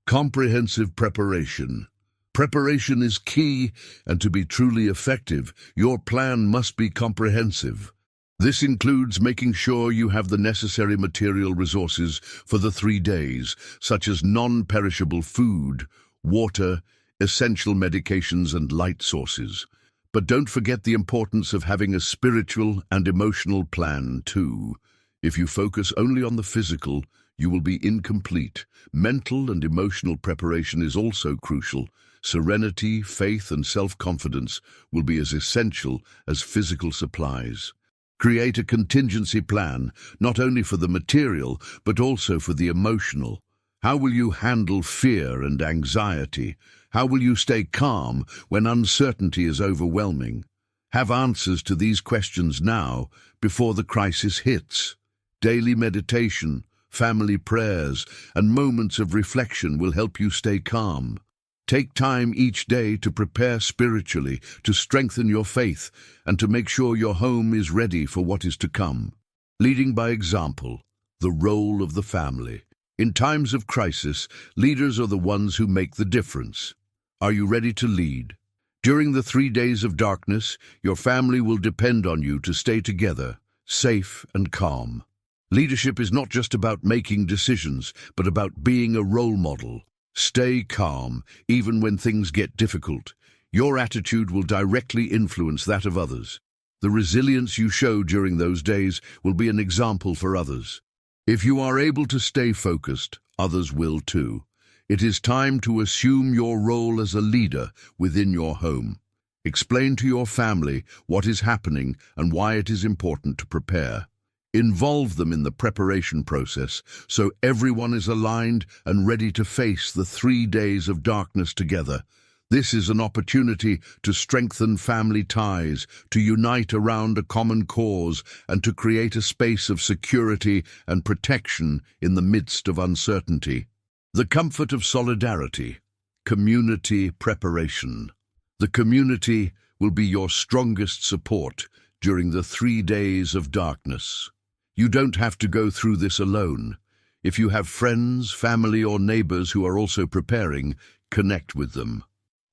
Comprehensive preparation. Preparation is key, and to be truly effective, your plan must be comprehensive. This includes making sure you have the necessary material resources for the 3 days, such as non-perishable food, water, essential medications, and light sources. But don't forget the importance of having a spiritual and emotional plan too. If you focus only on the physical, you will be incomplete. Mental and emotional preparation is also crucial. Serenity, faith, and self-confidence will be as essential as physical supplies. Create a contingency plan, not only for the material, but also for the emotional. How will you handle fear and anxiety? How will you stay calm when uncertainty is overwhelming? Have answers to these questions now, before the crisis hits. Daily meditation, family prayers, and moments of reflection will help you stay calm. Take time each day to prepare spiritually, to strengthen your faith, and to make sure your home is ready for what is to come. Leading by example, the role of the family. In times of crisis, leaders are the ones who make the difference. Are you ready to lead? During the 3 days of darkness, your family will depend on you to stay together, safe and calm. Leadership is not just about making decisions, but about being a role model. Stay calm, even when things get difficult. Your attitude will directly influence that of others. The resilience you show during those days will be an example for others. If you are able to stay focused, others will too. It is time to assume your role as a leader within your home. Explain to your family what is happening and why it is important to prepare. Involve them in the preparation process so everyone is aligned and ready to face the 3 days of darkness together. This is an opportunity to strengthen family ties, to unite around a common cause, and to create a space of security and protection in the midst of uncertainty. The comfort of solidarity, community preparation. The community will be your strongest support during the 3 days of darkness. You don't have to go through this alone. If you have friends, family, or neighbors who are also preparing, connect with them.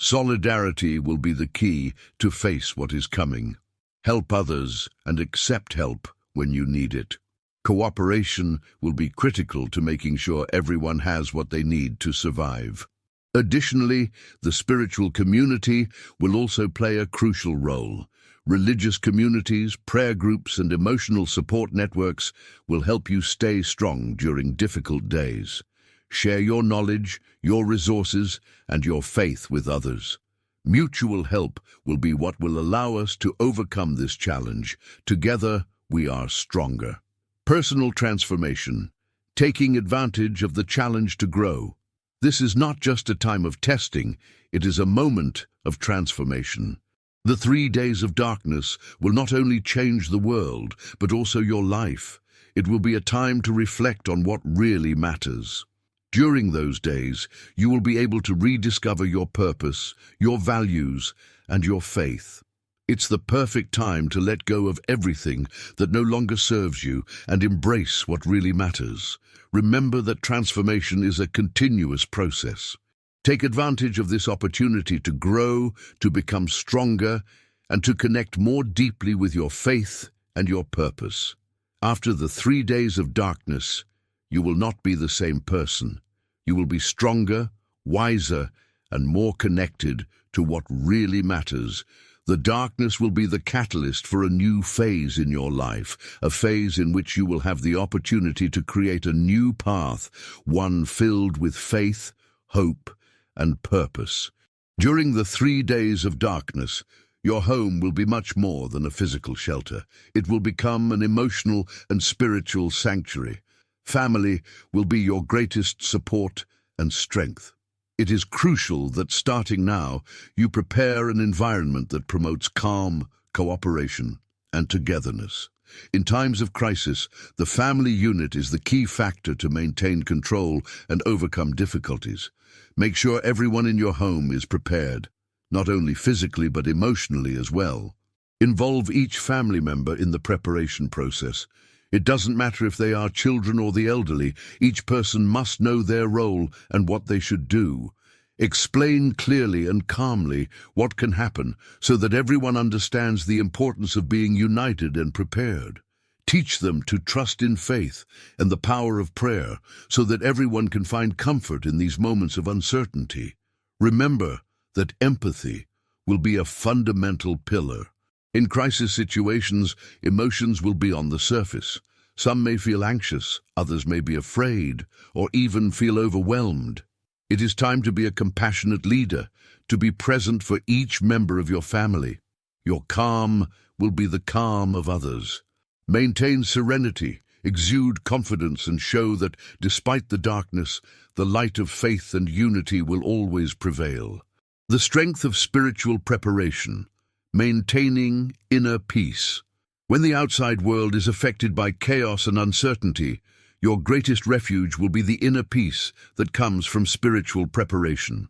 Solidarity will be the key to face what is coming. Help others and accept help when you need it. Cooperation will be critical to making sure everyone has what they need to survive. Additionally, the spiritual community will also play a crucial role. Religious communities, prayer groups, and emotional support networks will help you stay strong during difficult days. Share your knowledge, your resources, and your faith with others. Mutual help will be what will allow us to overcome this challenge. Together, we are stronger. Personal transformation, taking advantage of the challenge to grow. This is not just a time of testing, it is a moment of transformation. The 3 days of darkness will not only change the world, but also your life. It will be a time to reflect on what really matters. During those days, you will be able to rediscover your purpose, your values, and your faith. It's the perfect time to let go of everything that no longer serves you and embrace what really matters. Remember that transformation is a continuous process. Take advantage of this opportunity to grow, to become stronger, and to connect more deeply with your faith and your purpose. After the 3 days of darkness, you will not be the same person. You will be stronger, wiser, and more connected to what really matters. The darkness will be the catalyst for a new phase in your life, a phase in which you will have the opportunity to create a new path, one filled with faith, hope, and purpose. During the 3 days of darkness, your home will be much more than a physical shelter. It will become an emotional and spiritual sanctuary. Family will be your greatest support and strength. It is crucial that starting now, you prepare an environment that promotes calm, cooperation, and togetherness. In times of crisis, the family unit is the key factor to maintain control and overcome difficulties. Make sure everyone in your home is prepared, not only physically but emotionally as well. Involve each family member in the preparation process. It doesn't matter if they are children or the elderly, each person must know their role and what they should do. Explain clearly and calmly what can happen so that everyone understands the importance of being united and prepared. Teach them to trust in faith and the power of prayer so that everyone can find comfort in these moments of uncertainty. Remember that empathy will be a fundamental pillar. In crisis situations, emotions will be on the surface. Some may feel anxious, others may be afraid, or even feel overwhelmed. It is time to be a compassionate leader, to be present for each member of your family. Your calm will be the calm of others. Maintain serenity, exude confidence, and show that, despite the darkness, the light of faith and unity will always prevail. The strength of spiritual preparation, maintaining inner peace. When the outside world is affected by chaos and uncertainty, your greatest refuge will be the inner peace that comes from spiritual preparation.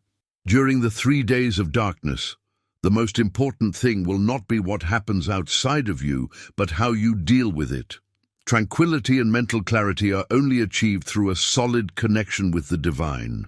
During the 3 days of darkness, the most important thing will not be what happens outside of you, but how you deal with it. Tranquility and mental clarity are only achieved through a solid connection with the divine.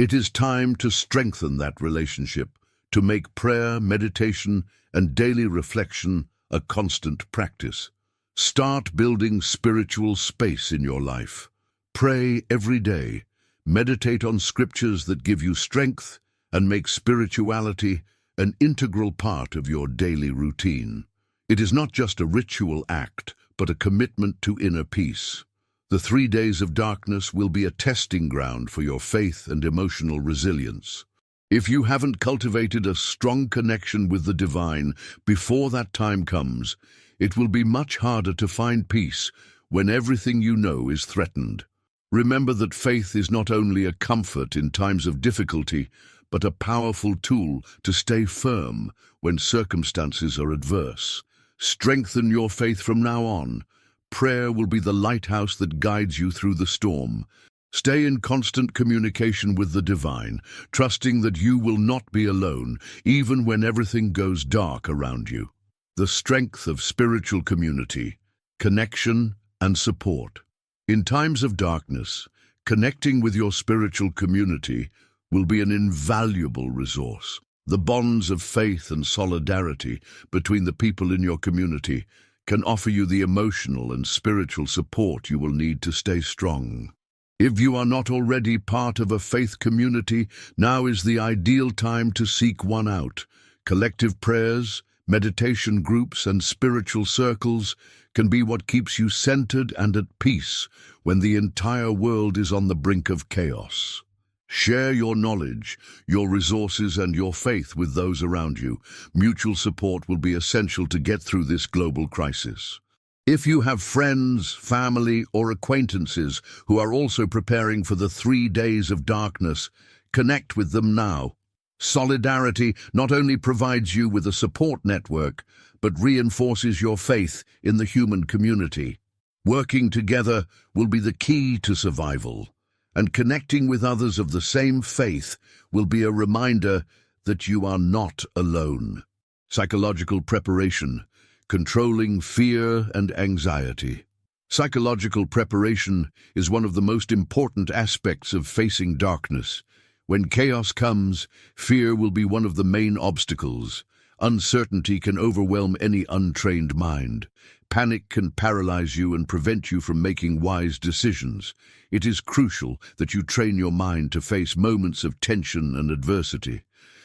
It is time to strengthen that relationship, to make prayer, meditation, and daily reflection a constant practice. Start building spiritual space in your life. Pray every day. Meditate on scriptures that give you strength and make spirituality an integral part of your daily routine. It is not just a ritual act, but a commitment to inner peace. The 3 days of darkness will be a testing ground for your faith and emotional resilience. If you haven't cultivated a strong connection with the divine before that time comes, it will be much harder to find peace when everything you know is threatened. Remember that faith is not only a comfort in times of difficulty, but a powerful tool to stay firm when circumstances are adverse. Strengthen your faith from now on. Prayer will be the lighthouse that guides you through the storm. Stay in constant communication with the divine, trusting that you will not be alone, even when everything goes dark around you. The strength of spiritual community, connection, and support. In times of darkness, connecting with your spiritual community will be an invaluable resource. The bonds of faith and solidarity between the people in your community can offer you the emotional and spiritual support you will need to stay strong. If you are not already part of a faith community, now is the ideal time to seek one out. Collective prayers, meditation groups, and spiritual circles can be what keeps you centered and at peace when the entire world is on the brink of chaos. Share your knowledge, your resources, and your faith with those around you. Mutual support will be essential to get through this global crisis. If you have friends, family, or acquaintances who are also preparing for the 3 days of darkness, connect with them now. Solidarity not only provides you with a support network, but reinforces your faith in the human community. Working together will be the key to survival, and connecting with others of the same faith will be a reminder that you are not alone. Psychological preparation, controlling fear and anxiety. Psychological preparation is one of the most important aspects of facing darkness. When chaos comes, fear will be one of the main obstacles. Uncertainty can overwhelm any untrained mind. Panic can paralyze you and prevent you from making wise decisions. It is crucial that you train your mind to face moments of tension and adversity.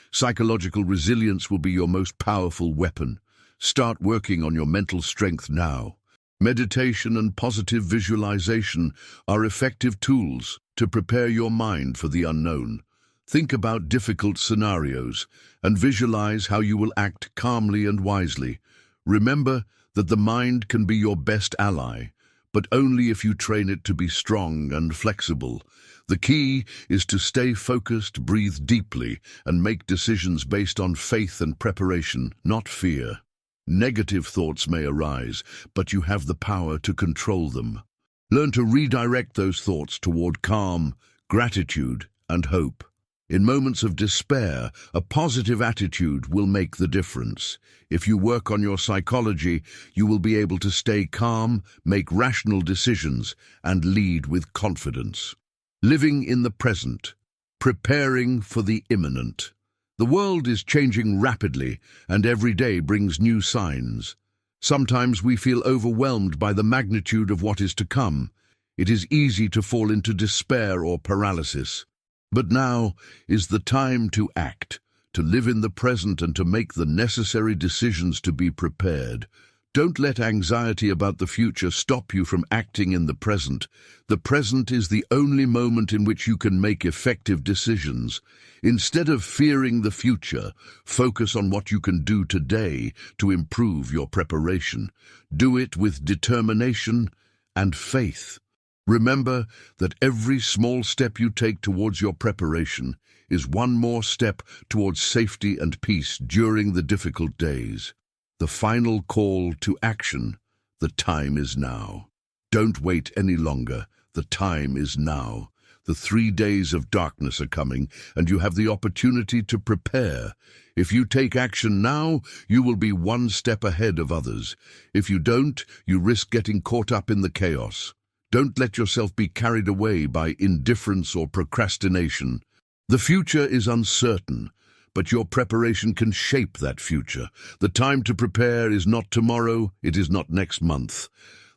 Psychological resilience will be your most powerful weapon. Start working on your mental strength now. Meditation and positive visualization are effective tools to prepare your mind for the unknown. Think about difficult scenarios and visualize how you will act calmly and wisely. Remember that the mind can be your best ally, but only if you train it to be strong and flexible. The key is to stay focused, breathe deeply, and make decisions based on faith and preparation, not fear. Negative thoughts may arise, but you have the power to control them. Learn to redirect those thoughts toward calm, gratitude, and hope. In moments of despair, a positive attitude will make the difference. If you work on your psychology, you will be able to stay calm, make rational decisions, and lead with confidence. Living in the present, preparing for the imminent. The world is changing rapidly, and every day brings new signs. Sometimes we feel overwhelmed by the magnitude of what is to come. It is easy to fall into despair or paralysis. But now is the time to act, to live in the present, and to make the necessary decisions to be prepared. Don't let anxiety about the future stop you from acting in the present. The present is the only moment in which you can make effective decisions. Instead of fearing the future, focus on what you can do today to improve your preparation. Do it with determination and faith. Remember that every small step you take towards your preparation is one more step towards safety and peace during the difficult days. The final call to action: the time is now. Don't wait any longer. The time is now. The 3 days of darkness are coming, and you have the opportunity to prepare. If you take action now, you will be one step ahead of others. If you don't, you risk getting caught up in the chaos. Don't let yourself be carried away by indifference or procrastination. The future is uncertain, but your preparation can shape that future. The time to prepare is not tomorrow, it is not next month.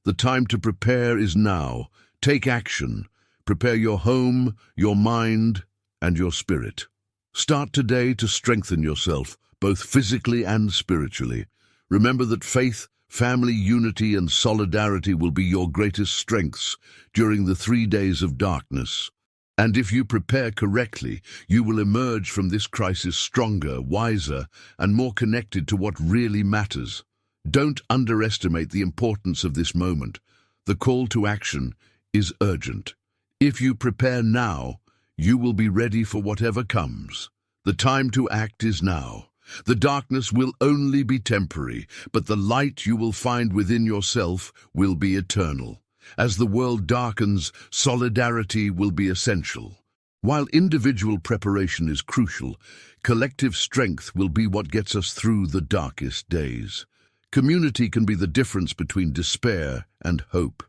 The time to prepare is now. Take action. Prepare your home, your mind, and your spirit. Start today to strengthen yourself, both physically and spiritually. Remember that faith, family unity, and solidarity will be your greatest strengths during the 3 days of darkness. And if you prepare correctly, you will emerge from this crisis stronger, wiser, and more connected to what really matters. Don't underestimate the importance of this moment. The call to action is urgent. If you prepare now, you will be ready for whatever comes. The time to act is now. The darkness will only be temporary, but the light you will find within yourself will be eternal. As the world darkens, solidarity will be essential. While individual preparation is crucial, collective strength will be what gets us through the darkest days. Community can be the difference between despair and hope.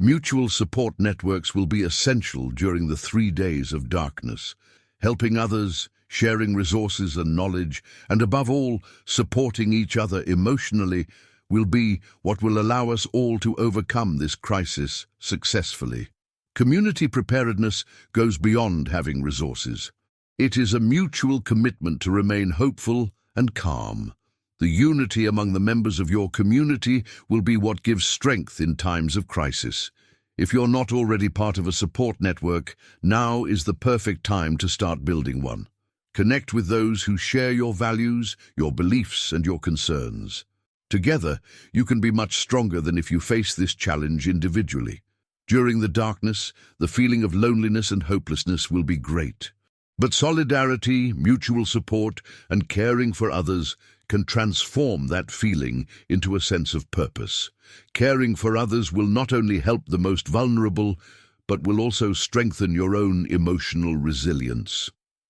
Mutual support networks will be essential during the 3 days of darkness. Helping others, sharing resources and knowledge, and above all, supporting each other emotionally will be what will allow us all to overcome this crisis successfully. Community preparedness goes beyond having resources. It is a mutual commitment to remain hopeful and calm. The unity among the members of your community will be what gives strength in times of crisis. If you're not already part of a support network, now is the perfect time to start building one. Connect with those who share your values, your beliefs, and your concerns. Together, you can be much stronger than if you face this challenge individually. During the darkness, the feeling of loneliness and hopelessness will be great. But solidarity, mutual support, and caring for others can transform that feeling into a sense of purpose. Caring for others will not only help the most vulnerable, but will also strengthen your own emotional resilience.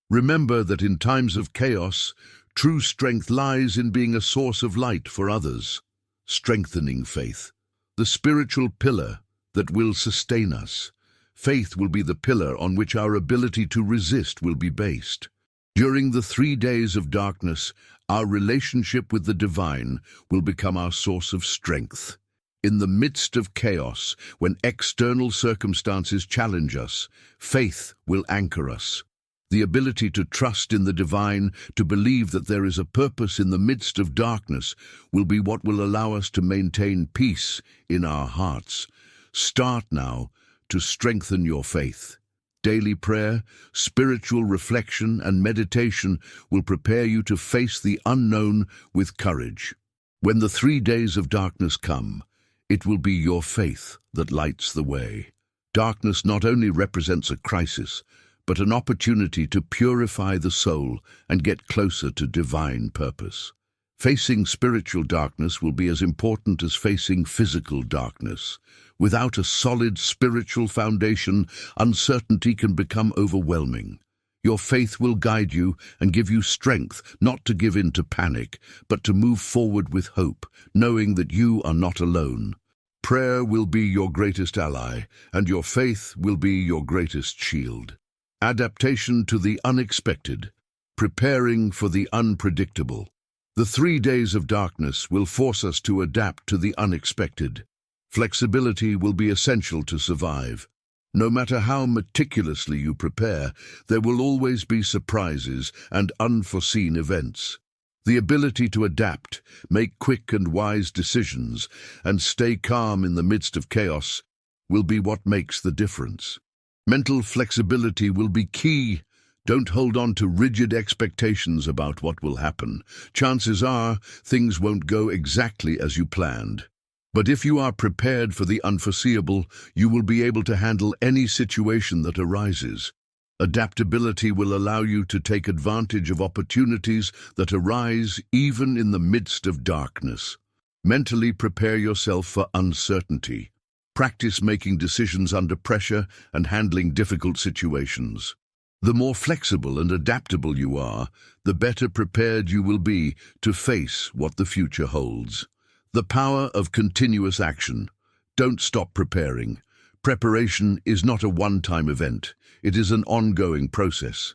Remember that in times of chaos, true strength lies in being a source of light for others. Strengthening faith, the spiritual pillar that will sustain us. Faith will be the pillar on which our ability to resist will be based. During the 3 days of darkness, our relationship with the divine will become our source of strength. In the midst of chaos, when external circumstances challenge us, faith will anchor us. The ability to trust in the divine, to believe that there is a purpose in the midst of darkness, will be what will allow us to maintain peace in our hearts. Start now to strengthen your faith. Daily prayer, spiritual reflection, and meditation will prepare you to face the unknown with courage. When the 3 days of darkness come, it will be your faith that lights the way. Darkness not only represents a crisis, but an opportunity to purify the soul and get closer to divine purpose. Facing spiritual darkness will be as important as facing physical darkness. Without a solid spiritual foundation, uncertainty can become overwhelming. Your faith will guide you and give you strength not to give in to panic, but to move forward with hope, knowing that you are not alone. Prayer will be your greatest ally, and your faith will be your greatest shield. Adaptation to the unexpected, preparing for the unpredictable. The 3 days of darkness will force us to adapt to the unexpected. Flexibility will be essential to survive. No matter how meticulously you prepare, there will always be surprises and unforeseen events. The ability to adapt, make quick and wise decisions, and stay calm in the midst of chaos will be what makes the difference. Mental flexibility will be key. Don't hold on to rigid expectations about what will happen. Chances are things won't go exactly as you planned. But if you are prepared for the unforeseeable, you will be able to handle any situation that arises. Adaptability will allow you to take advantage of opportunities that arise even in the midst of darkness. Mentally prepare yourself for uncertainty. Practice making decisions under pressure and handling difficult situations. The more flexible and adaptable you are, the better prepared you will be to face what the future holds. The power of continuous action. Don't stop preparing. Preparation is not a one-time event. It is an ongoing process.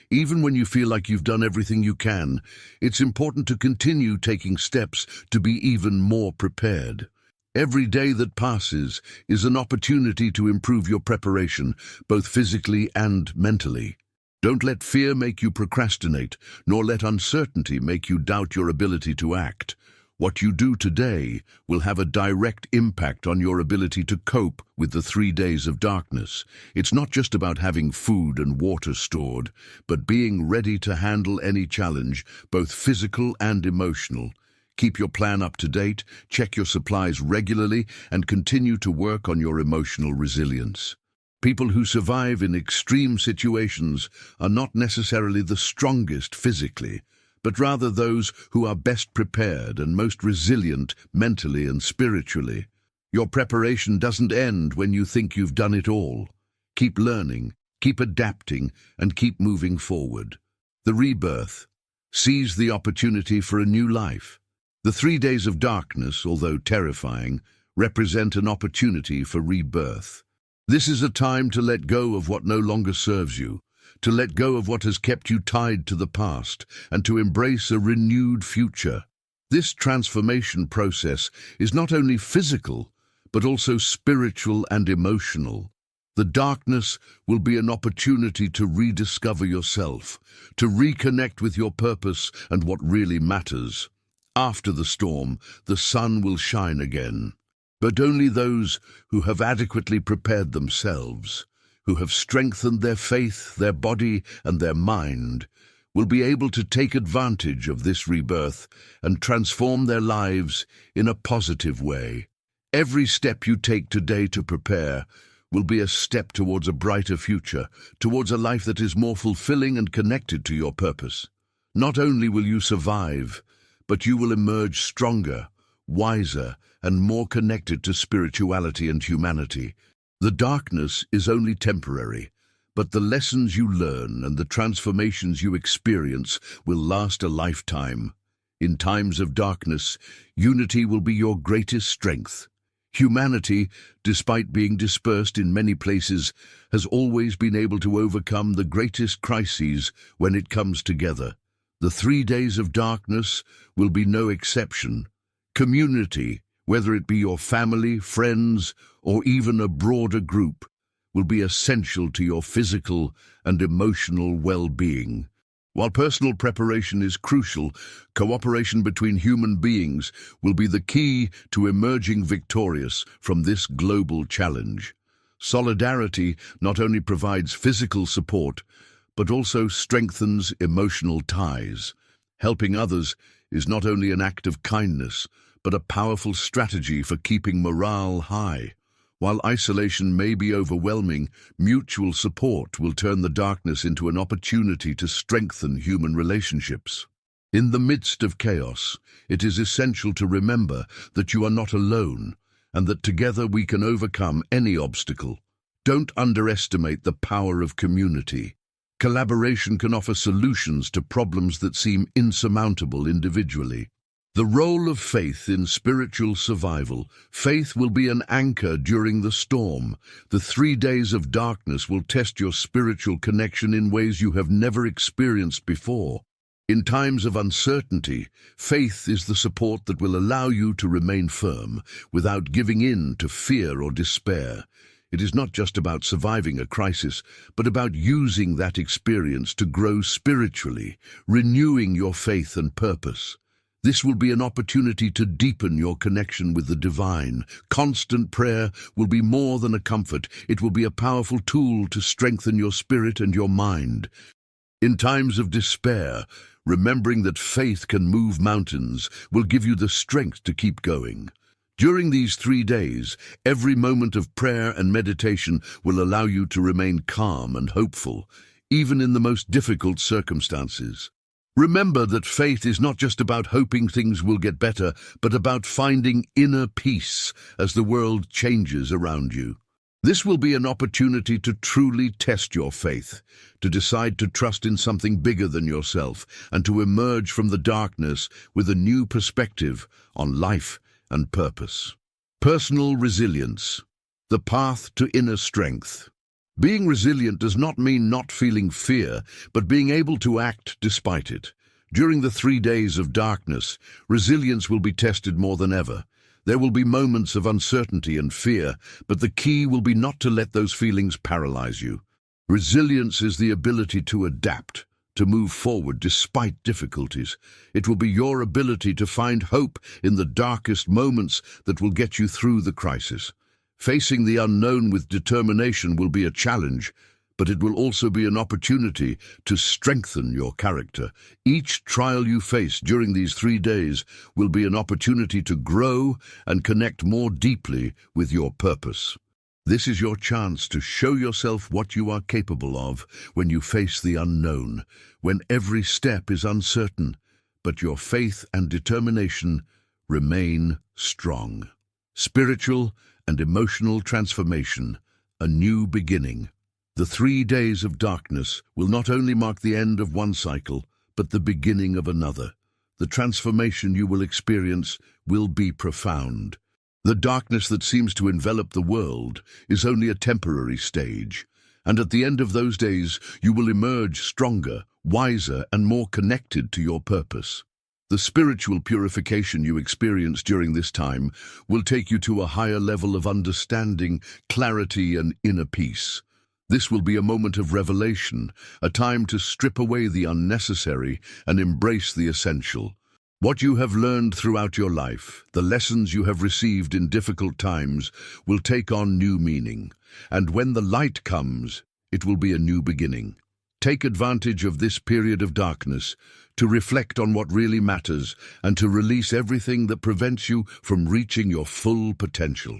Even when you feel like you've done everything you can, it's important to continue taking steps to be even more prepared. Every day that passes is an opportunity to improve your preparation, both physically and mentally. Don't let fear make you procrastinate, nor let uncertainty make you doubt your ability to act. What you do today will have a direct impact on your ability to cope with the 3 days of darkness. It's not just about having food and water stored, but being ready to handle any challenge, both physical and emotional. Keep your plan up to date, check your supplies regularly, and continue to work on your emotional resilience. People who survive in extreme situations are not necessarily the strongest physically, but rather those who are best prepared and most resilient mentally and spiritually. Your preparation doesn't end when you think you've done it all. Keep learning, keep adapting, and keep moving forward. The rebirth. Seize the opportunity for a new life. The 3 days of darkness, although terrifying, represent an opportunity for rebirth. This is a time to let go of what no longer serves you, to let go of what has kept you tied to the past, and to embrace a renewed future. This transformation process is not only physical, but also spiritual and emotional. The darkness will be an opportunity to rediscover yourself, to reconnect with your purpose and what really matters. After the storm, the sun will shine again. But only those who have adequately prepared themselves, who have strengthened their faith, their body, and their mind, will be able to take advantage of this rebirth and transform their lives in a positive way. Every step you take today to prepare will be a step towards a brighter future, towards a life that is more fulfilling and connected to your purpose. Not only will you survive, but you will emerge stronger, wiser, and more connected to spirituality and humanity. The darkness is only temporary, but the lessons you learn and the transformations you experience will last a lifetime. In times of darkness, unity will be your greatest strength. Humanity, despite being dispersed in many places, has always been able to overcome the greatest crises when it comes together. The 3 days of darkness will be no exception. Community, whether it be your family, friends, or even a broader group, will be essential to your physical and emotional well-being. While personal preparation is crucial, cooperation between human beings will be the key to emerging victorious from this global challenge. Solidarity not only provides physical support, but also strengthens emotional ties. Helping others is not only an act of kindness, but a powerful strategy for keeping morale high. While isolation may be overwhelming, mutual support will turn the darkness into an opportunity to strengthen human relationships. In the midst of chaos, it is essential to remember that you are not alone, and that together we can overcome any obstacle. Don't underestimate the power of community. Collaboration can offer solutions to problems that seem insurmountable individually. The role of faith in spiritual survival. Faith will be an anchor during the storm. The 3 days of darkness will test your spiritual connection in ways you have never experienced before. In times of uncertainty, faith is the support that will allow you to remain firm without giving in to fear or despair. It is not just about surviving a crisis, but about using that experience to grow spiritually, renewing your faith and purpose. This will be an opportunity to deepen your connection with the divine. Constant prayer will be more than a comfort. It will be a powerful tool to strengthen your spirit and your mind. In times of despair, remembering that faith can move mountains will give you the strength to keep going. During these 3 days, every moment of prayer and meditation will allow you to remain calm and hopeful, even in the most difficult circumstances. Remember that faith is not just about hoping things will get better, but about finding inner peace as the world changes around you. This will be an opportunity to truly test your faith, to decide to trust in something bigger than yourself, and to emerge from the darkness with a new perspective on life and purpose. Personal resilience, the path to inner strength. Being resilient does not mean not feeling fear, but being able to act despite it. During the 3 days of darkness, resilience will be tested more than ever. There will be moments of uncertainty and fear, but the key will be not to let those feelings paralyze you. Resilience is the ability to adapt, to move forward despite difficulties. It will be your ability to find hope in the darkest moments that will get you through the crisis. Facing the unknown with determination will be a challenge, but it will also be an opportunity to strengthen your character. Each trial you face during these 3 days will be an opportunity to grow and connect more deeply with your purpose. This is your chance to show yourself what you are capable of when you face the unknown, when every step is uncertain, but your faith and determination remain strong. Spiritual and emotional transformation, a new beginning. The 3 days of darkness will not only mark the end of one cycle, but the beginning of another. The transformation you will experience will be profound. The darkness that seems to envelop the world is only a temporary stage, and at the end of those days you will emerge stronger, wiser, and more connected to your purpose. The spiritual purification you experience during this time will take you to a higher level of understanding, clarity, and inner peace. This will be a moment of revelation, a time to strip away the unnecessary and embrace the essential. What you have learned throughout your life, the lessons you have received in difficult times, will take on new meaning. And when the light comes, it will be a new beginning. Take advantage of this period of darkness to reflect on what really matters and to release everything that prevents you from reaching your full potential.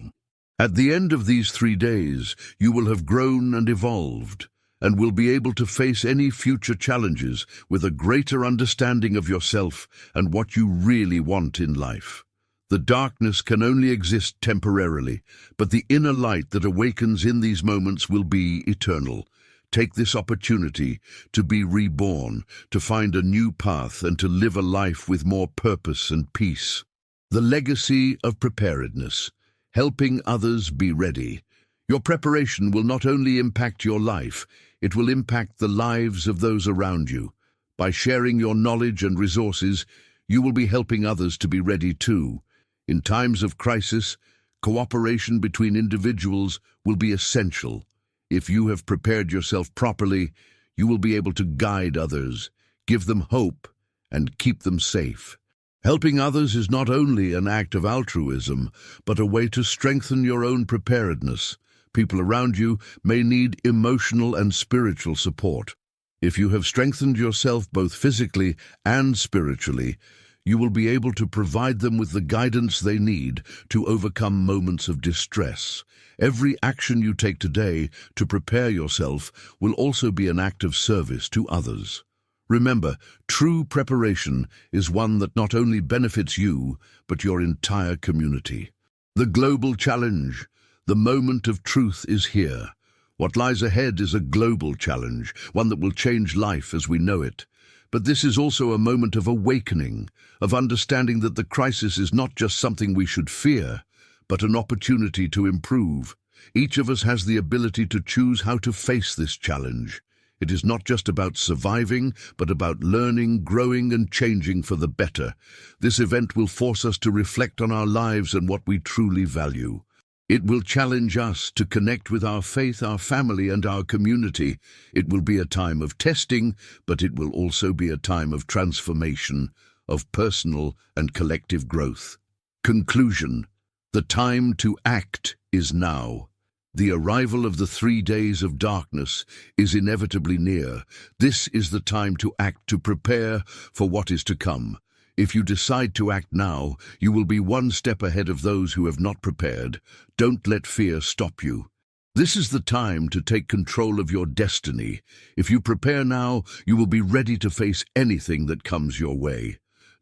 At the end of these 3 days, you will have grown and evolved, and will be able to face any future challenges with a greater understanding of yourself and what you really want in life. The darkness can only exist temporarily, but the inner light that awakens in these moments will be eternal. Take this opportunity to be reborn, to find a new path and to live a life with more purpose and peace. The legacy of preparedness, helping others be ready. Your preparation will not only impact your life, it will impact the lives of those around you. By sharing your knowledge and resources, you will be helping others to be ready too. In times of crisis, cooperation between individuals will be essential. If you have prepared yourself properly, you will be able to guide others, give them hope, and keep them safe. Helping others is not only an act of altruism, but a way to strengthen your own preparedness. People around you may need emotional and spiritual support. If you have strengthened yourself both physically and spiritually, you will be able to provide them with the guidance they need to overcome moments of distress. Every action you take today to prepare yourself will also be an act of service to others. Remember, true preparation is one that not only benefits you, but your entire community. The global challenge, the moment of truth, is here. What lies ahead is a global challenge, one that will change life as we know it. But this is also a moment of awakening, of understanding that the crisis is not just something we should fear, but an opportunity to improve. Each of us has the ability to choose how to face this challenge. It is not just about surviving, but about learning, growing, and changing for the better. This event will force us to reflect on our lives and what we truly value. It will challenge us to connect with our faith, our family, and our community. It will be a time of testing, but it will also be a time of transformation, of personal and collective growth. Conclusion. The time to act is now. The arrival of the 3 days of darkness is inevitably near. This is the time to act, to prepare for what is to come. If you decide to act now, you will be one step ahead of those who have not prepared. Don't let fear stop you. This is the time to take control of your destiny. If you prepare now, you will be ready to face anything that comes your way.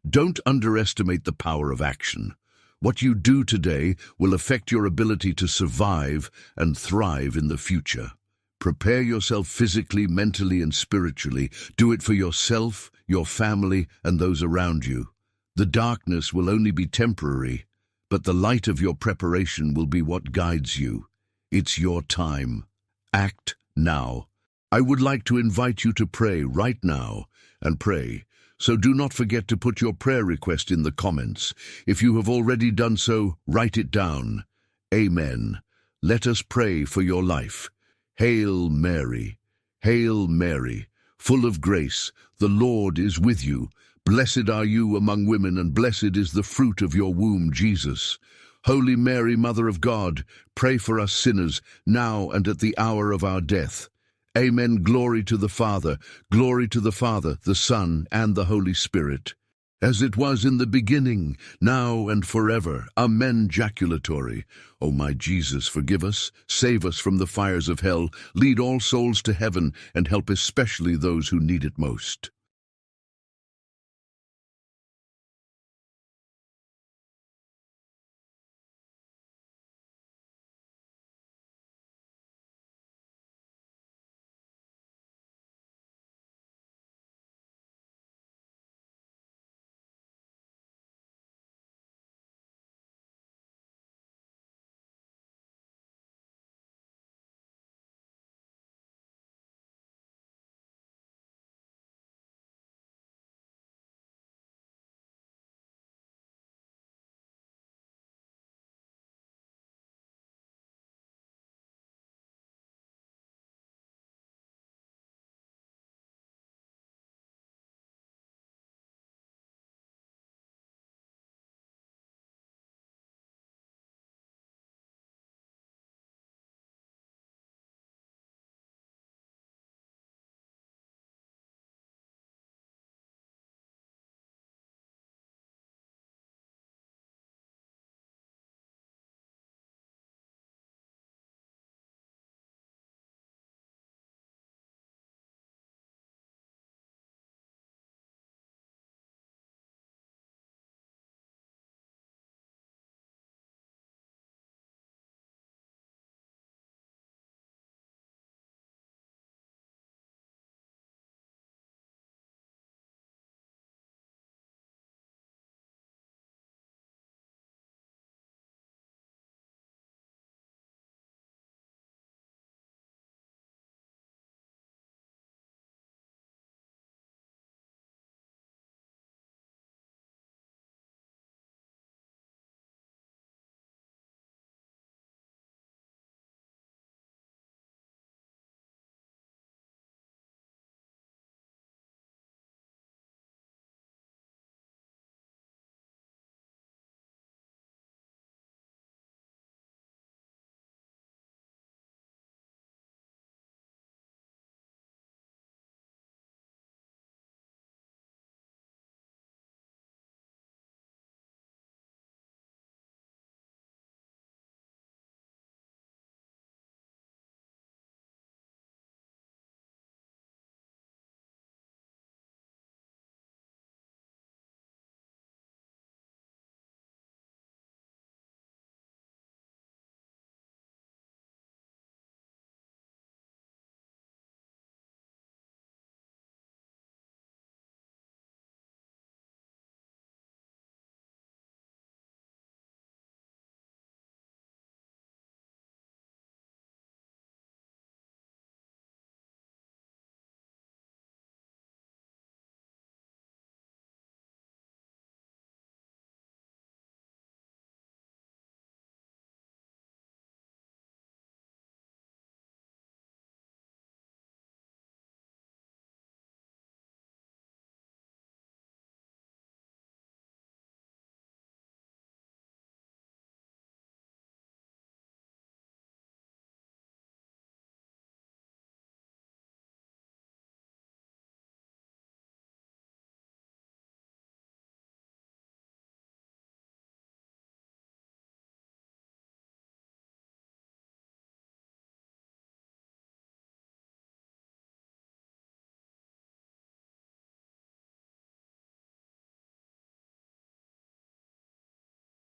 Don't underestimate the power of action. What you do today will affect your ability to survive and thrive in the future. Prepare yourself physically, mentally, and spiritually. Do it for yourself, your family, and those around you. The darkness will only be temporary, but the light of your preparation will be what guides you. It's your time. Act now. I would like to invite you to pray right now and pray. So do not forget to put your prayer request in the comments. If you have already done so, write it down. Amen. Let us pray for your life. Hail Mary, Hail Mary, full of grace, the Lord is with you. Blessed are you among women, and blessed is the fruit of your womb, Jesus. Holy Mary, Mother of God, pray for us sinners, now and at the hour of our death. Amen. Glory to the Father, the Son, and the Holy Spirit. As it was in the beginning, now and forever. Amen. Jaculatory. O my Jesus, forgive us, save us from the fires of hell, lead all souls to heaven, and help especially those who need it most.